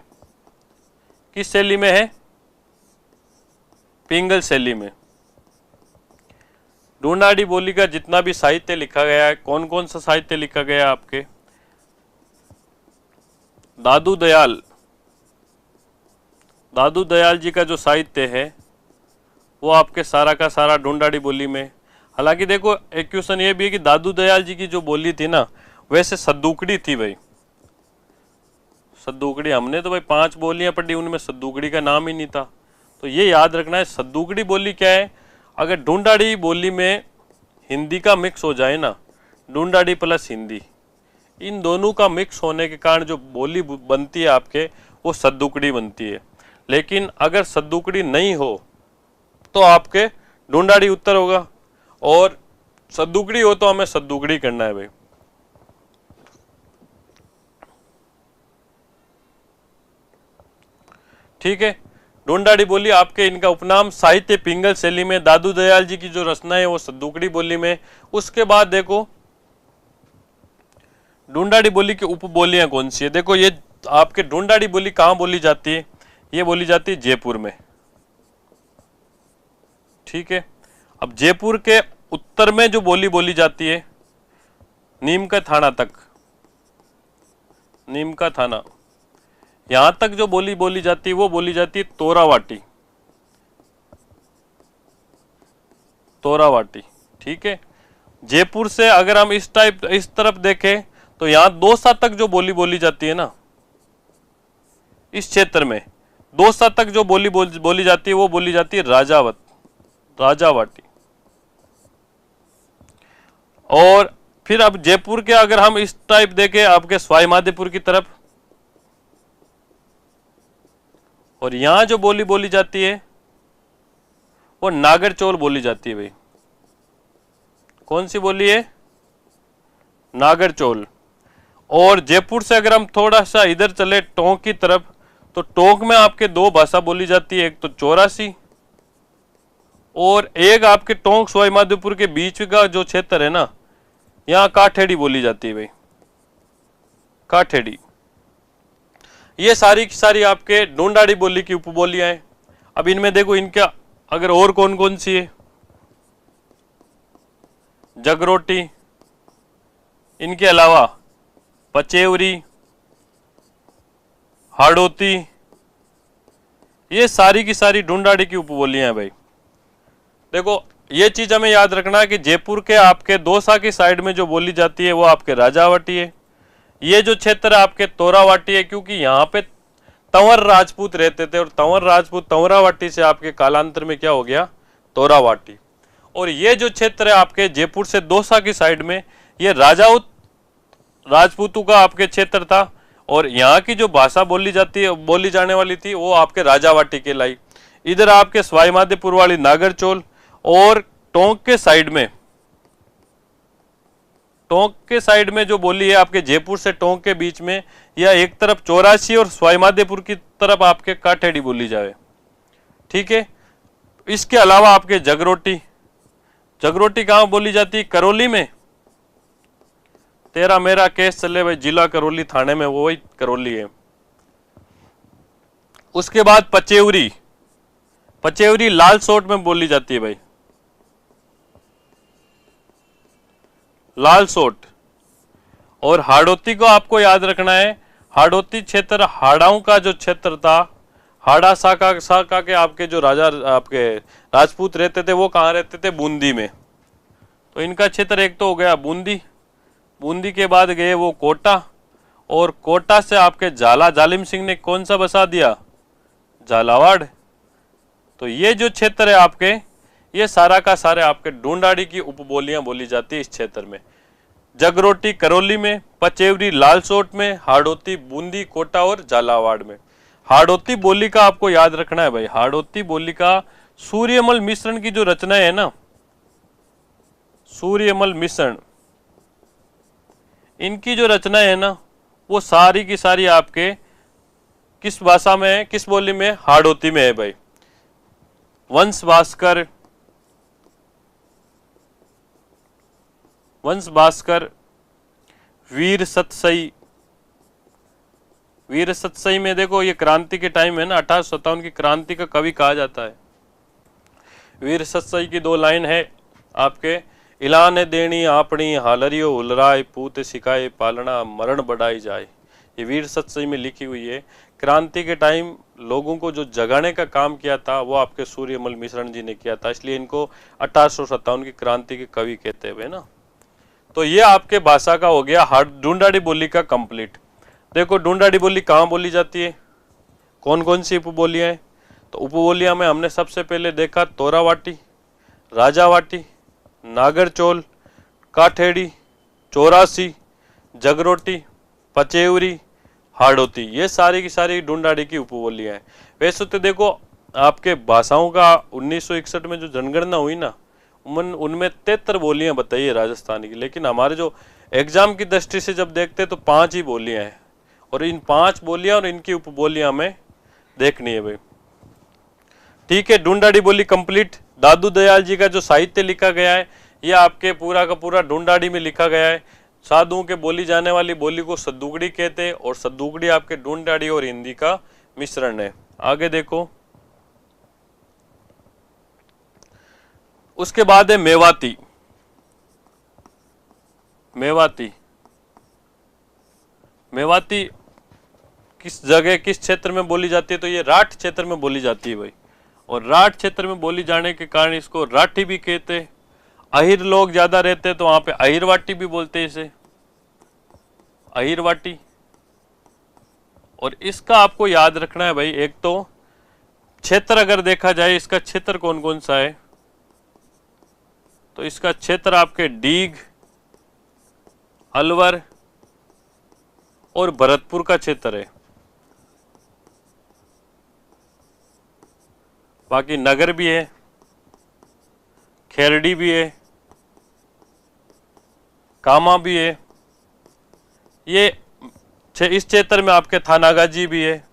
किस शैली में है? पिंगल शैली में। ढूंढाड़ी बोली का जितना भी साहित्य लिखा गया है, कौन कौन सा साहित्य लिखा गया है आपके? दादू दयाल जी का जो साहित्य है वो आपके सारा का सारा ढूंढाड़ी बोली में। हालांकि देखो एक क्वेश्चन ये भी है कि दादू दयाल जी की जो बोली थी ना, वैसे सद्दूकड़ी थी भाई, सद्दूकड़ी। हमने तो भाई 5 बोलियां पढ़ी, उनमें सद्दूकड़ी का नाम ही नहीं था। तो ये याद रखना है, सद्दूकड़ी बोली क्या है? अगर ढूंढाड़ी बोली में हिंदी का मिक्स हो जाए ना, ढूंढाड़ी प्लस हिंदी, इन दोनों का मिक्स होने के कारण जो बोली बनती है आपके, वो सद्दूकड़ी बनती है। लेकिन अगर सद्दूकड़ी नहीं हो तो आपके ढूंढाड़ी उत्तर होगा, और सद्दूकड़ी हो तो हमें सद्दूकड़ी करना है भाई। ठीक है, ढूंढाड़ी बोली आपके, इनका उपनाम साहित्य पिंगल शैली में, दादू दयाल जी की जो रचना है वो सद्दूकड़ी बोली में। उसके बाद देखो ढूंढाड़ी बोली की उपबोलियां कौन सी है। देखो ये आपके ढूंढाड़ी बोली कहाँ बोली जाती है? ये बोली जाती है जयपुर में। ठीक है, अब जयपुर के उत्तर में जो बोली जाती है, नीम का थाना तक, नीम का थाना, यहां तक जो बोली जाती है वो बोली जाती है तोरावाटी, तोरावाटी। ठीक है, जयपुर से अगर हम इस तरफ देखें तो यहां दौसा तक जो बोली जाती है ना, इस क्षेत्र में दौसा तक जो बोली जाती है वो बोली जाती है राजावाटी। और फिर अब जयपुर के अगर हम इस टाइप देखें आपके सवाई माधोपुर की तरफ, और यहां जो बोली जाती है वो नागरचौल बोली जाती है भाई। कौन सी बोली है? नागरचौल। और जयपुर से अगर हम थोड़ा सा इधर चले टोंक की तरफ, तो टोंक में आपके 2 भाषा बोली जाती है, एक तो चौरासी, और एक आपके टोंक सवाई माधोपुर के बीच का जो क्षेत्र है ना, यहाँ काठेड़ी बोली जाती है भाई, काठेड़ी। ये सारी की सारी आपके ढूंढाड़ी बोली की उपबोलियां हैं। अब इनमें देखो इनका अगर और कौन कौन सी है, जगरोटी, इनके अलावा पचेवरी, हाड़ोती, ये सारी की सारी ढूंढाड़ी की उपबोलियां हैं भाई। देखो ये चीज हमें याद रखना है कि जयपुर के आपके दौसा की साइड में जो बोली जाती है वो आपके राजावाटी है। ये जो क्षेत्र आपके तोरावाटी है, क्योंकि यहाँ पे तंवर राजपूत रहते थे, और तंवर राजपूत तंवरावाटी से आपके कालांतर में क्या हो गया? तोरावाटी। और ये जो क्षेत्र है आपके जयपुर से दौसा की साइड में, ये राजपूतों का आपके क्षेत्र था, और यहाँ की जो भाषा बोली जाने वाली थी वो आपके राजावाटी के लाई। इधर आपके सवाई माधोपुर वाली नागरचौल, और टोंक के साइड में जो बोली है आपके जयपुर से टोंक के बीच में, या एक तरफ चौरासी और सवाई माधोपुर की तरफ आपके काठेड़ी बोली जाए। ठीक है, इसके अलावा आपके जगरोटी कहाँ बोली जाती है? करौली में। तेरा मेरा केस चले भाई, जिला करौली थाने में, वो वही करौली है। उसके बाद पचेवरी लालसोट में बोली जाती है भाई, लालसोट। और हाड़ौती को आपको याद रखना है, हाड़ौती क्षेत्र हाड़ाओं का जो क्षेत्र था, हाड़ा साका के आपके जो राजा आपके राजपूत रहते थे वो कहाँ रहते थे? बूंदी में। तो इनका क्षेत्र एक तो हो गया बूंदी, बूंदी के बाद गए वो कोटा, और कोटा से आपके झाला, जालिम सिंह ने कौन सा बसा दिया? झालावाड़। तो ये जो क्षेत्र है आपके, ये सारा का सारे आपके ढूंढाड़ी की उपबोलियां बोली जाती है इस क्षेत्र में। जगरोटी करौली में, पचेवरी लालसोट में, हाड़ौती बूंदी, कोटा और झालावाड़ में। हाड़ौती बोली का आपको याद रखना है भाई, हाड़ौती बोली का सूर्यमल मिश्रण की जो रचना है ना, सूर्यमल मिश्रण, इनकी जो रचना है ना, वो सारी की सारी आपके किस भाषा में है, किस बोली में? हाड़ौती में है भाई। वंश भास्कर, वीर सतसई, वीर सतसई में देखो ये क्रांति के टाइम है ना, 1857 की क्रांति का कवि कहा जाता है। वीर सतसई की 2 लाइन है आपके, इलाने देनी आपनी हालरियो उलराय, पूत सिखाए पालना मरण बढ़ाई जाए। ये वीर सतसई में लिखी हुई है। क्रांति के टाइम लोगों को जो जगाने का काम किया था वो आपके सूर्यमल मिश्रण जी ने किया था, इसलिए इनको 1857 की क्रांति के कवि कहते हुए ना। तो ये आपके भाषा का हो गया ढूंढाड़ी बोली का कंप्लीट। देखो ढूंढाड़ी बोली कहाँ बोली जाती है, कौन कौन सी उपबोलियां हैं? तो उपबोलियां में हमने सबसे पहले देखा तोरावाटी, राजावाटी, नागरचोल, काठेड़ी, चौरासी, जगरोटी, पचेवरी, हाड़ौती, ये सारी की सारी ढूंढाड़ी की उपबोलियां हैं। वैसे तो देखो आपके भाषाओं का 1961 में जो जनगणना हुई ना, उनमें 73 बोलियां बताई है राजस्थानी की, लेकिन हमारे जो एग्जाम की दृष्टि से जब देखते तो 5 ही बोलियां हैं, और इन 5 बोलियां और इनकी उपबोलियां में देखनी है भाई। ठीक है, ढूंढाड़ी बोली कंप्लीट। दादू दयाल जी का जो साहित्य लिखा गया है ये आपके पूरा का पूरा ढूंढाड़ी में लिखा गया है। साधुओं के बोली जाने वाली बोली को सद्दुगड़ी कहते हैं, और सद्दुगड़ी आपके ढूंढाड़ी और हिंदी का मिश्रण है। आगे देखो, उसके बाद है मेवाती। मेवाती, मेवाती किस जगह किस क्षेत्र में बोली जाती है? तो ये राठ क्षेत्र में बोली जाती है भाई, और राठ क्षेत्र में बोली जाने के कारण इसको राठी भी कहते हैं। अहिर लोग ज्यादा रहते हैं तो वहां पे अहिरवाटी भी बोलते हैं इसे, अहिरवाटी। और इसका आपको याद रखना है भाई, एक तो क्षेत्र अगर देखा जाए इसका क्षेत्र कौन कौन सा है, तो इसका क्षेत्र आपके डीग, अलवर और भरतपुर का क्षेत्र है। बाकी नगर भी है, खेरड़ी भी है, कामा भी है। ये इस क्षेत्र में आपके थानागाजी भी है।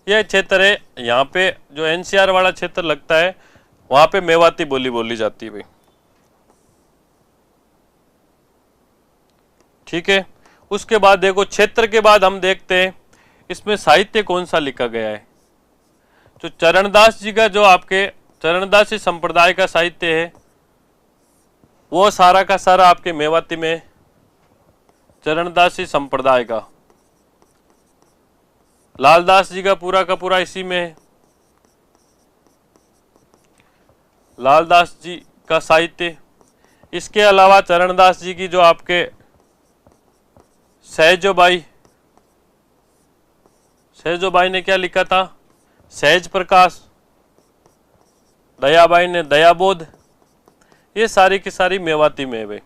यह क्षेत्र है, यहाँ पे जो एनसीआर वाला क्षेत्र लगता है वहां पे मेवाती बोली बोली जाती है भाई। ठीक है, उसके बाद देखो क्षेत्र के बाद हम देखते हैं इसमें साहित्य कौन सा लिखा गया है। जो चरणदास जी का जो आपके चरणदासी संप्रदाय का साहित्य है वो सारा का सारा आपके मेवाती में, चरणदासी संप्रदाय का। लालदास जी का पूरा इसी में है, लालदास जी का साहित्य। इसके अलावा चरणदास जी की जो आपके सहजोबाई ने क्या लिखा था? सहज प्रकाश। दयाबाई ने दयाबोध। ये सारी की सारी मेवाती में है भाई।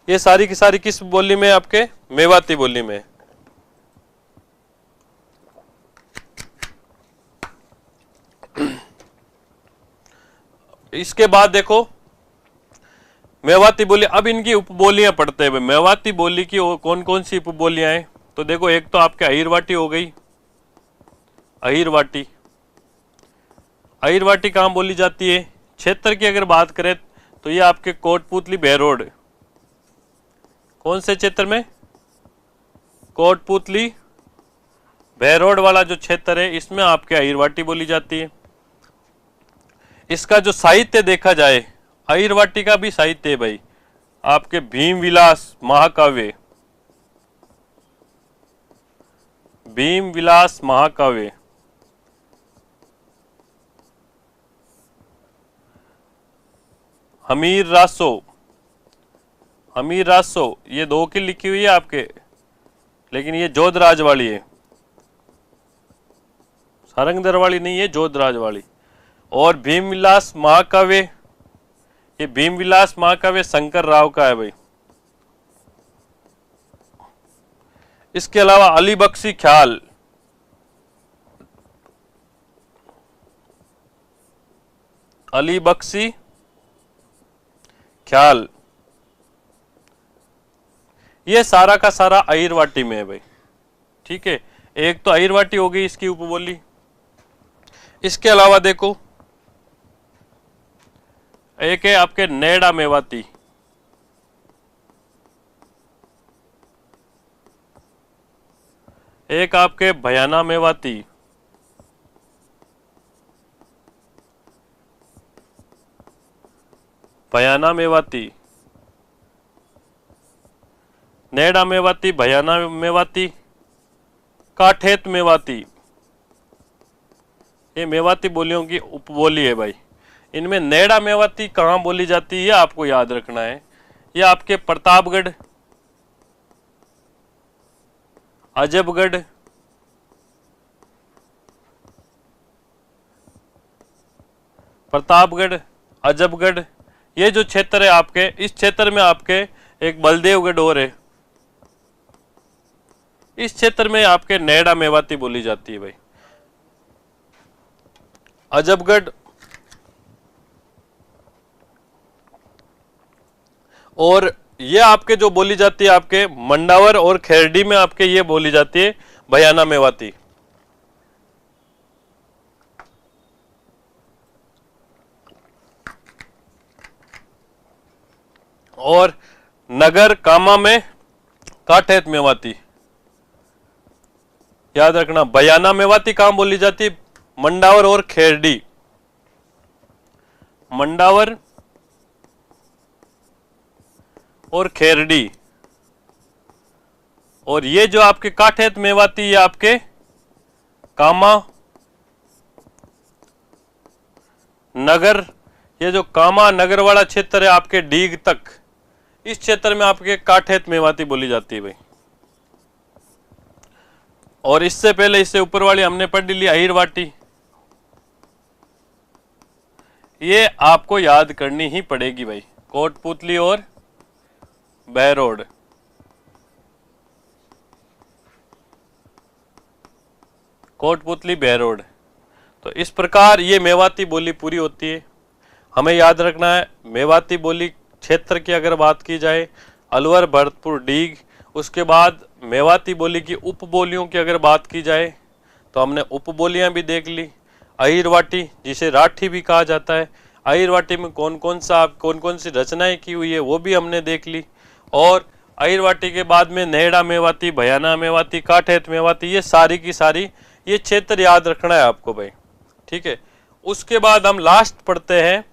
ये सारी की सारी किस बोली में? आपके मेवाती बोली में। इसके बाद देखो मेवाती बोली, अब इनकी उपबोलियां पढ़ते हैं। मेवाती बोली की कौन कौन सी उपबोलियां हैं? तो देखो एक तो आपके अहिरवाटी हो गई, अहिरवाटी। अहिरवाटी कहाँ बोली जाती है? क्षेत्र की अगर बात करें तो ये आपके कोटपुतली बहरोड। कौन से क्षेत्र में? कोटपुतली बहरोड वाला जो क्षेत्र है इसमें आपके अहिरवाटी बोली जाती है। इसका जो साहित्य देखा जाए, अहिरवाटी का भी साहित्य है भाई, आपके भीम विलास महाकाव्य, भीम विलास महाकाव्य, हमीर रासो, हमीर रासो ये 2 की लिखी हुई है आपके, लेकिन ये जोधराज वाली है, सारंगधर वाली नहीं है, जोधराज वाली। और भीम विलास महाकाव्य, ये भीम विलास महाकाव्य शंकर राव का है भाई। इसके अलावा अली बख्शी ख्याल, अली बख्शी ख्याल, ये सारा का सारा अहिरवाटी में है भाई। ठीक है, एक तो अहिरवाटी हो गई इसकी उपबोली। इसके अलावा देखो एक है आपके नेड़ा मेवाती, एक आपके भयाना मेवाती, भयाना मेवाती, नेड़ा मेवाती, भयाना मेवाती, काठेत मेवाती, ये मेवाती बोलियों की उपबोली है भाई। इनमें नेड़ा मेवाती कहाँ बोली जाती है ये आपको याद रखना है। ये आपके प्रतापगढ़, अजबगढ़, प्रतापगढ़, अजबगढ़, ये जो क्षेत्र है आपके, इस क्षेत्र में आपके एक बलदेवगढ़ और है, इस क्षेत्र में आपके नेड़ा मेवाती बोली जाती है भाई। अजबगढ़ और ये आपके जो बोली जाती है आपके मंडावर और खेरडी में आपके ये बोली जाती है भयाना मेवाती। और नगर कामा में काठेत मेवाती, याद रखना। भयाना मेवाती कहां बोली जाती? मंडावर और खेरडी, मंडावर और खेरडी। और ये जो आपके काठेत मेवाती, ये आपके कामा नगर, ये जो कामा नगर वाला क्षेत्र है आपके डीग तक, इस क्षेत्र में आपके काठेत मेवाती बोली जाती है भाई। और इससे पहले, इससे ऊपर वाली हमने पढ़ ली अहिरवाटी, ये आपको याद करनी ही पड़ेगी भाई। कोटपुतली और बहरोड, कोटपुतली बहरोड। तो इस प्रकार ये मेवाती बोली पूरी होती है। हमें याद रखना है मेवाती बोली क्षेत्र की अगर बात की जाए, अलवर, भरतपुर, डीग। उसके बाद मेवाती बोली की उपबोलियों की अगर बात की जाए तो हमने उपबोलियां भी देख ली। अहिरवाटी, जिसे राठी भी कहा जाता है, अहिरवाटी में कौन कौन सी रचनाएं की हुई है वो भी हमने देख ली। और अहिरवाटी के बाद में नेहड़ा मेवाती, भयाना मेवाती, काठेत मेवाती, ये सारी की सारी ये क्षेत्र याद रखना है आपको भाई। ठीक है, उसके बाद हम लास्ट पढ़ते हैं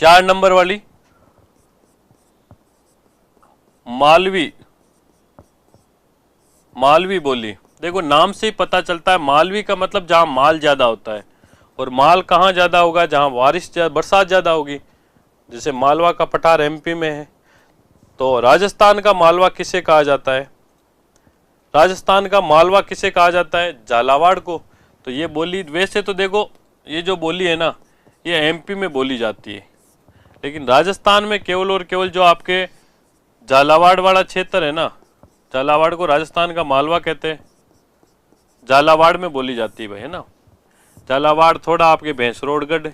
4 नंबर वाली मालवी, मालवी बोली। देखो नाम से ही पता चलता है मालवी का मतलब जहां माल ज्यादा होता है। और माल कहाँ ज्यादा होगा? जहां बरसात ज्यादा होगी। जैसे मालवा का पठार एमपी में है, तो राजस्थान का मालवा किसे कहा जाता है? राजस्थान का मालवा किसे कहा जाता है? झालावाड़ को। तो ये बोली, वैसे तो देखो ये जो बोली है ना, ये एमपी में बोली जाती है, लेकिन राजस्थान में केवल और केवल जो आपके झालावाड़ वाला क्षेत्र है ना, झालावाड़ को राजस्थान का मालवा कहते हैं, झालावाड़ में बोली जाती है भाई, है ना। झालावाड़ थोड़ा आपके भैंसरोडगढ़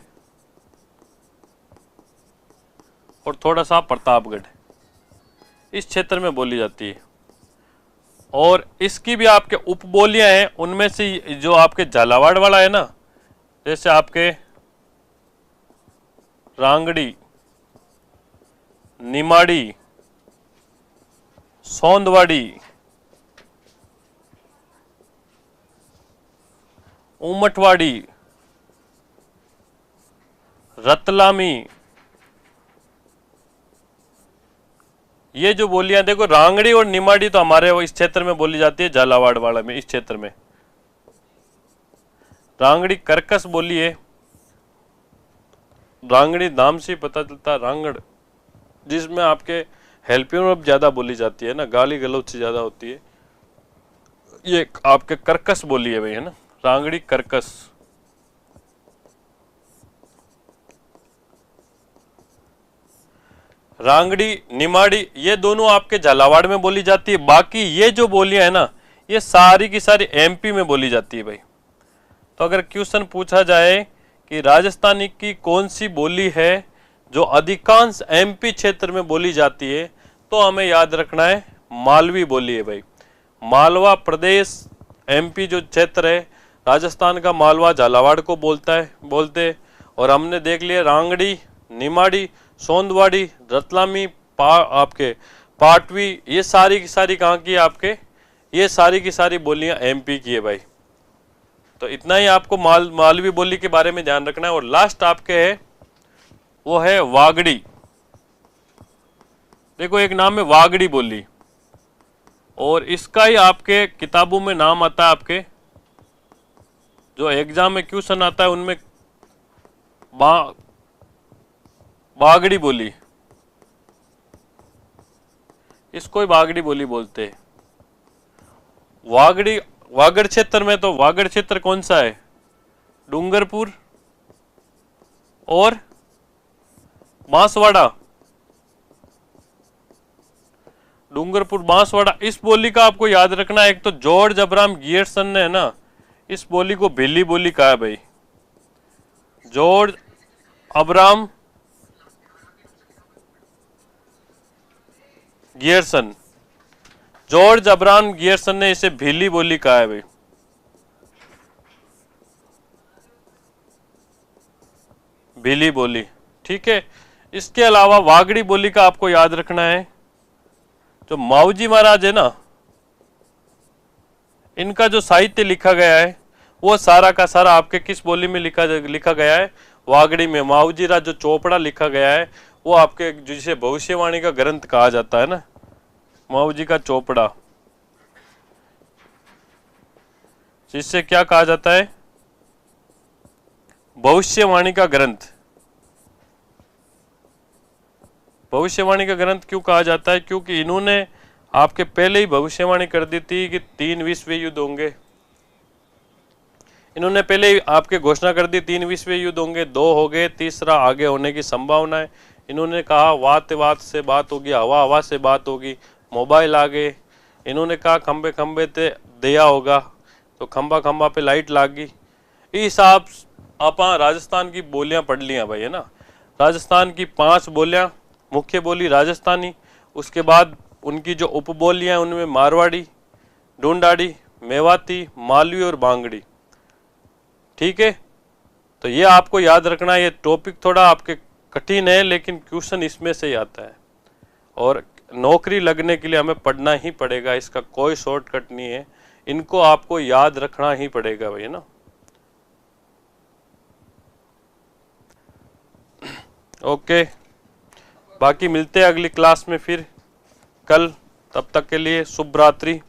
और थोड़ा सा प्रतापगढ़, इस क्षेत्र में बोली जाती है। और इसकी भी आपके उपबोलियां हैं, उनमें से जो आपके झालावाड़ वाला है ना, जैसे आपके रांगड़ी, निमाड़ी, सौंदवाड़ी, उमटवाड़ी, रतलामी, ये जो बोलियां देखो, रांगड़ी और निमाड़ी तो हमारे इस क्षेत्र में बोली जाती है, झालावाड़ वाला में, इस क्षेत्र में। रांगड़ी कर्कश बोली है, रांगड़ी नाम से पता चलता है रांगड़, जिसमें आपके हेल्पिंग ज्यादा बोली जाती है ना, गाली गलौज से ज्यादा होती है। ये आपके कर्कश बोली है भाई, है ना, रांगड़ी कर्कश। रांगड़ी निमाड़ी ये दोनों आपके झालावाड़ में बोली जाती है। बाकी ये जो बोलियां है ना, ये सारी की सारी एमपी में बोली जाती है भाई। तो अगर क्वेश्चन पूछा जाए कि राजस्थानी की कौन सी बोली है जो अधिकांश एमपी क्षेत्र में बोली जाती है, तो हमें याद रखना है मालवी बोली है भाई। मालवा प्रदेश एमपी जो क्षेत्र है, राजस्थान का मालवा झालावाड़ को बोलते। और हमने देख लिया रांगड़ी, निमाड़ी, सोंदवाड़ी, रतलामी, आपके पाटवी, ये सारी की सारी कहाँ की है आपके, ये सारी की सारी बोलियां एमपी की है भाई। तो इतना ही आपको मालवी बोली के बारे में ध्यान रखना है। और लास्ट आपके है वो है वागड़ी। देखो एक नाम है वागड़ी बोली, और इसका ही आपके किताबों में नाम आता है, आपके जो एग्जाम में क्वेश्चन आता है उनमें वागड़ी बोली, इसको ही वागड़ी बोली बोलते हैं। वागड़ी वागड़ क्षेत्र में, तो वागड़ क्षेत्र कौन सा है, डूंगरपुर और बांसवाड़ा। डूंगरपुर बांसवाड़ा, इस बोली का आपको याद रखना है। एक तो जॉर्ज अब्राहम गियर्सन ने, है ना, इस बोली को भिल्ली बोली कहा है भाई। George Abraham Gierson, George Abraham Gierson ने इसे भिल्ली बोली कहा है भाई। भिल्ली बोली, ठीक है। इसके अलावा वागड़ी बोली का आपको याद रखना है, जो माऊजी महाराज है ना, इनका जो साहित्य लिखा गया है वो सारा का सारा आपके किस बोली में लिखा गया है, वागड़ी में। माऊजी राज जो चोपड़ा लिखा गया है वो आपके, जिसे भविष्यवाणी का ग्रंथ कहा जाता है ना, माऊजी का चोपड़ा, जिससे क्या कहा जाता है, भविष्यवाणी का ग्रंथ। भविष्यवाणी का ग्रंथ क्यों कहा जाता है, क्योंकि इन्होंने आपके पहले ही भविष्यवाणी कर दी थी कि 3 विश्व युद्ध होंगे। इन्होंने पहले ही आपके घोषणा कर दी 3 विश्व युद्ध होंगे, 2 हो गए, तीसरा आगे होने की संभावना है। इन्होंने कहा वात से बात होगी, हवा से बात होगी, मोबाइल आ गए। इन्होंने कहा खंबे खंबे ते दिया होगा, तो खंबा पे लाइट लागी। इस हिसाब आप राजस्थान की बोलियां पढ़ लिया भाई, है ना। राजस्थान की 5 बोलियां, मुख्य बोली राजस्थानी, उसके बाद उनकी जो उपबोलियां उनमें मारवाड़ी, ढूंढाड़ी, मेवाती, मालवी और बांगड़ी, ठीक है। तो ये आपको याद रखना है। ये टॉपिक थोड़ा आपके कठिन है, लेकिन क्वेश्चन इसमें से ही आता है, और नौकरी लगने के लिए हमें पढ़ना ही पड़ेगा, इसका कोई शॉर्टकट नहीं है। इनको आपको याद रखना ही पड़ेगा भाई, है ना। ओके, बाकी मिलते हैं अगली क्लास में फिर कल। तब तक के लिए शुभ रात्रि।